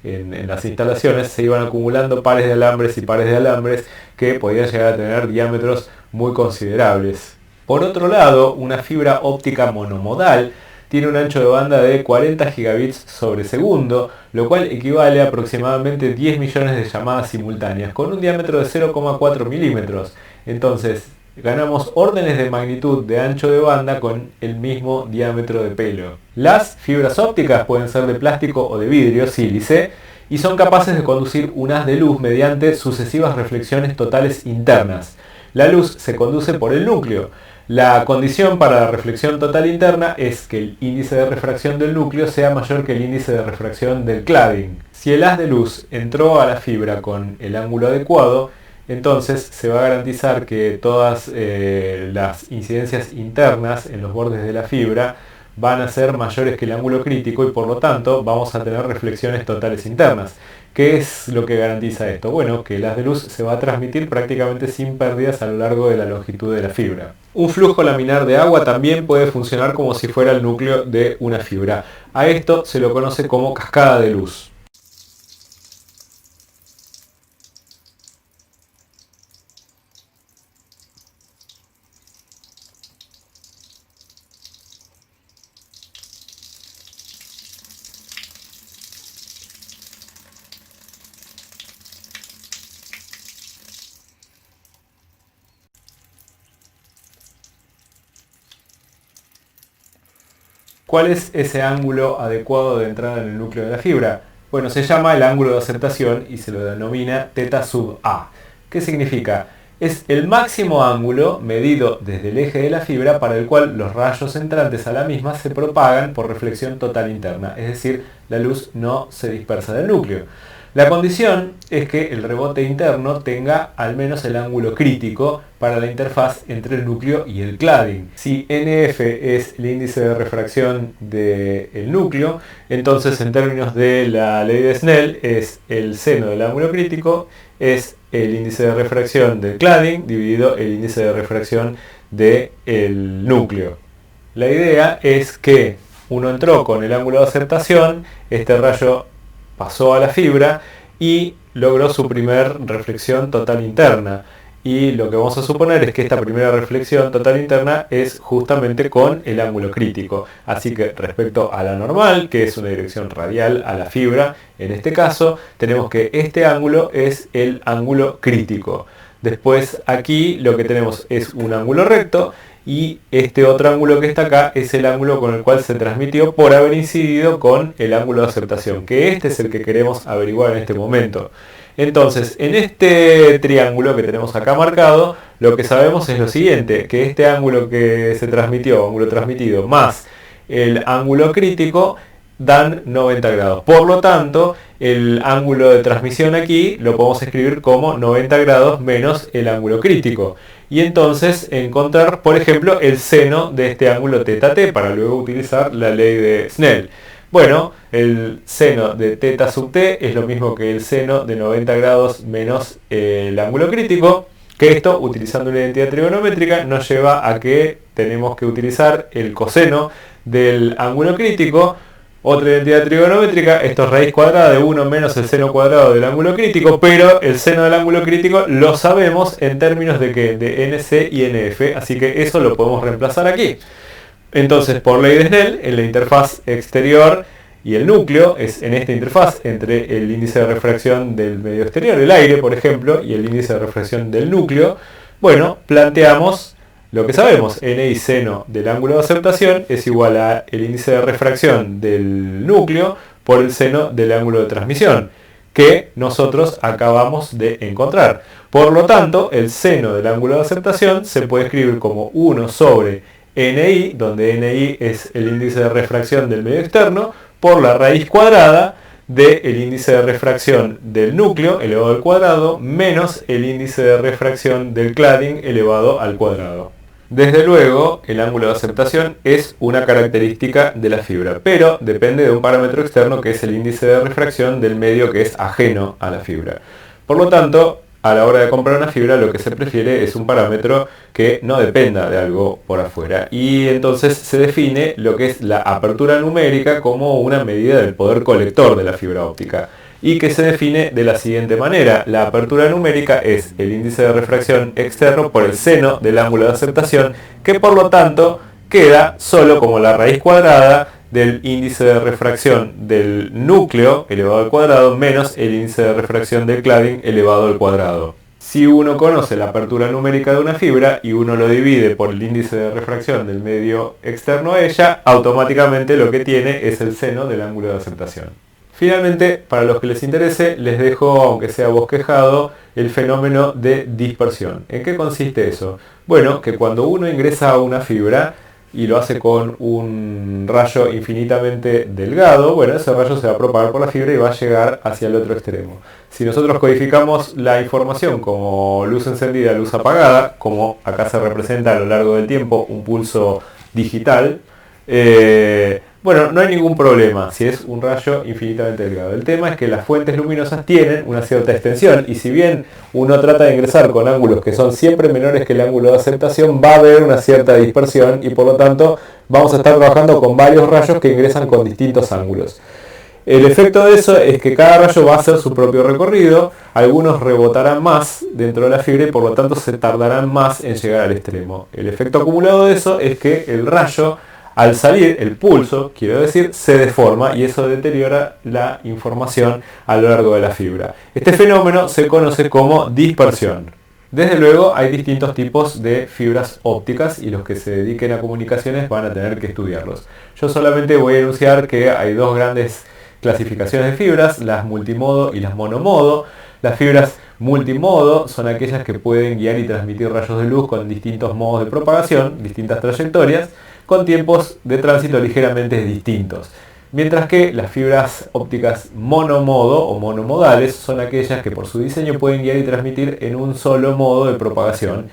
en las instalaciones se iban acumulando pares de alambres y pares de alambres que podían llegar a tener diámetros muy considerables. Por otro lado, una fibra óptica monomodal tiene un ancho de banda de 40 gigabits sobre segundo, lo cual equivale a aproximadamente 10 millones de llamadas simultáneas, con un diámetro de 0,4 milímetros. Entonces, ganamos órdenes de magnitud de ancho de banda con el mismo diámetro de pelo. Las fibras ópticas pueden ser de plástico o de vidrio, sílice, y son capaces de conducir un haz de luz mediante sucesivas reflexiones totales internas. La luz se conduce por el núcleo. La condición para la reflexión total interna es que el índice de refracción del núcleo sea mayor que el índice de refracción del cladding. Si el haz de luz entró a la fibra con el ángulo adecuado, entonces se va a garantizar que todas las incidencias internas en los bordes de la fibra van a ser mayores que el ángulo crítico y por lo tanto vamos a tener reflexiones totales internas. ¿Qué es lo que garantiza esto? Bueno, que el haz de luz se va a transmitir prácticamente sin pérdidas a lo largo de la longitud de la fibra. Un flujo laminar de agua también puede funcionar como si fuera el núcleo de una fibra. A esto se lo conoce como cascada de luz. ¿Cuál es ese ángulo adecuado de entrada en el núcleo de la fibra? Bueno, se llama el ángulo de aceptación y se lo denomina θ sub A. ¿Qué significa? Es el máximo ángulo medido desde el eje de la fibra para el cual los rayos entrantes a la misma se propagan por reflexión total interna, es decir, la luz no se dispersa del núcleo. La condición es que el rebote interno tenga al menos el ángulo crítico para la interfaz entre el núcleo y el cladding. Si NF es el índice de refracción del núcleo, entonces en términos de la ley de Snell es el seno del ángulo crítico, es el índice de refracción del cladding dividido el índice de refracción del núcleo. La idea es que uno entró con el ángulo de aceptación, este rayo pasó a la fibra y logró su primer reflexión total interna. Y lo que vamos a suponer es que esta primera reflexión total interna es justamente con el ángulo crítico. Así que respecto a la normal, que es una dirección radial a la fibra, en este caso tenemos que este ángulo es el ángulo crítico. Después aquí lo que tenemos es un ángulo recto y este otro ángulo que está acá es el ángulo con el cual se transmitió por haber incidido con el ángulo de aceptación, que este es el que queremos averiguar en este momento. Entonces, en este triángulo que tenemos acá marcado, lo que sabemos es lo siguiente, que este ángulo que se transmitió, ángulo transmitido, más el ángulo crítico, dan 90 grados. Por lo tanto, el ángulo de transmisión aquí lo podemos escribir como 90 grados menos el ángulo crítico. Y entonces encontrar, por ejemplo, el seno de este ángulo θt para luego utilizar la ley de Snell. Bueno, el seno de θ sub t es lo mismo que el seno de 90 grados menos el ángulo crítico, que esto, utilizando una identidad trigonométrica, nos lleva a que tenemos que utilizar el coseno del ángulo crítico. Otra identidad trigonométrica, esto es raíz cuadrada de 1 menos el seno cuadrado del ángulo crítico, pero el seno del ángulo crítico lo sabemos en términos de que de NC y NF, así que eso lo podemos reemplazar aquí. Entonces, por ley de Snell, en la interfaz exterior y el núcleo, es en esta interfaz entre el índice de refracción del medio exterior, el aire, por ejemplo, y el índice de refracción del núcleo, bueno, planteamos lo que sabemos, Ni seno del ángulo de aceptación es igual a el índice de refracción del núcleo por el seno del ángulo de transmisión, que nosotros acabamos de encontrar. Por lo tanto, el seno del ángulo de aceptación se puede escribir como 1 sobre Ni, donde Ni es el índice de refracción del medio externo, por la raíz cuadrada del índice de refracción del núcleo elevado al cuadrado menos el índice de refracción del cladding elevado al cuadrado. Desde luego, el ángulo de aceptación es una característica de la fibra, pero depende de un parámetro externo que es el índice de refracción del medio que es ajeno a la fibra. Por lo tanto, a la hora de comprar una fibra lo que se prefiere es un parámetro que no dependa de algo por afuera. Y entonces se define lo que es la apertura numérica como una medida del poder colector de la fibra óptica. Y que se define de la siguiente manera. La apertura numérica es el índice de refracción externo por el seno del ángulo de aceptación, que por lo tanto queda solo como la raíz cuadrada del índice de refracción del núcleo elevado al cuadrado menos el índice de refracción del cladding elevado al cuadrado. Si uno conoce la apertura numérica de una fibra y uno lo divide por el índice de refracción del medio externo a ella, automáticamente lo que tiene es el seno del ángulo de aceptación. Finalmente, para los que les interese, les dejo, aunque sea bosquejado, el fenómeno de dispersión. ¿En qué consiste eso? Bueno, que cuando uno ingresa a una fibra y lo hace con un rayo infinitamente delgado, bueno, ese rayo se va a propagar por la fibra y va a llegar hacia el otro extremo. Si nosotros codificamos la información como luz encendida, luz apagada, como acá se representa a lo largo del tiempo un pulso digital, bueno, no hay ningún problema si es un rayo infinitamente delgado. El tema es que las fuentes luminosas tienen una cierta extensión y si bien uno trata de ingresar con ángulos que son siempre menores que el ángulo de aceptación, va a haber una cierta dispersión y por lo tanto vamos a estar trabajando con varios rayos que ingresan con distintos ángulos. El efecto de eso es que cada rayo va a hacer su propio recorrido, algunos rebotarán más dentro de la fibra y por lo tanto se tardarán más en llegar al extremo. El efecto acumulado de eso es que el rayo, al salir, el pulso, quiero decir, se deforma y eso deteriora la información a lo largo de la fibra. Este fenómeno se conoce como dispersión. Desde luego hay distintos tipos de fibras ópticas y los que se dediquen a comunicaciones van a tener que estudiarlos. Yo solamente voy a enunciar que hay dos grandes clasificaciones de fibras, las multimodo y las monomodo. Las fibras multimodo son aquellas que pueden guiar y transmitir rayos de luz con distintos modos de propagación, distintas trayectorias, con tiempos de tránsito ligeramente distintos. Mientras que las fibras ópticas monomodo o monomodales son aquellas que por su diseño pueden guiar y transmitir en un solo modo de propagación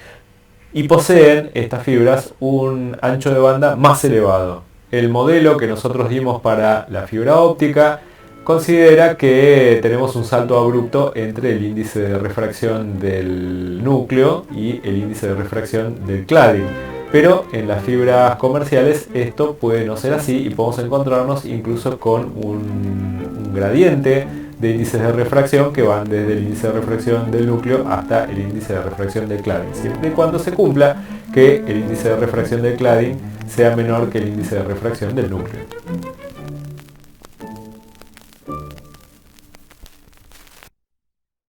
y poseen estas fibras un ancho de banda más elevado. El modelo que nosotros dimos para la fibra óptica considera que tenemos un salto abrupto entre el índice de refracción del núcleo y el índice de refracción del cladding. Pero en las fibras comerciales esto puede no ser así y podemos encontrarnos incluso con un gradiente de índices de refracción que van desde el índice de refracción del núcleo hasta el índice de refracción del cladding, siempre y cuando se cumpla que el índice de refracción del cladding sea menor que el índice de refracción del núcleo.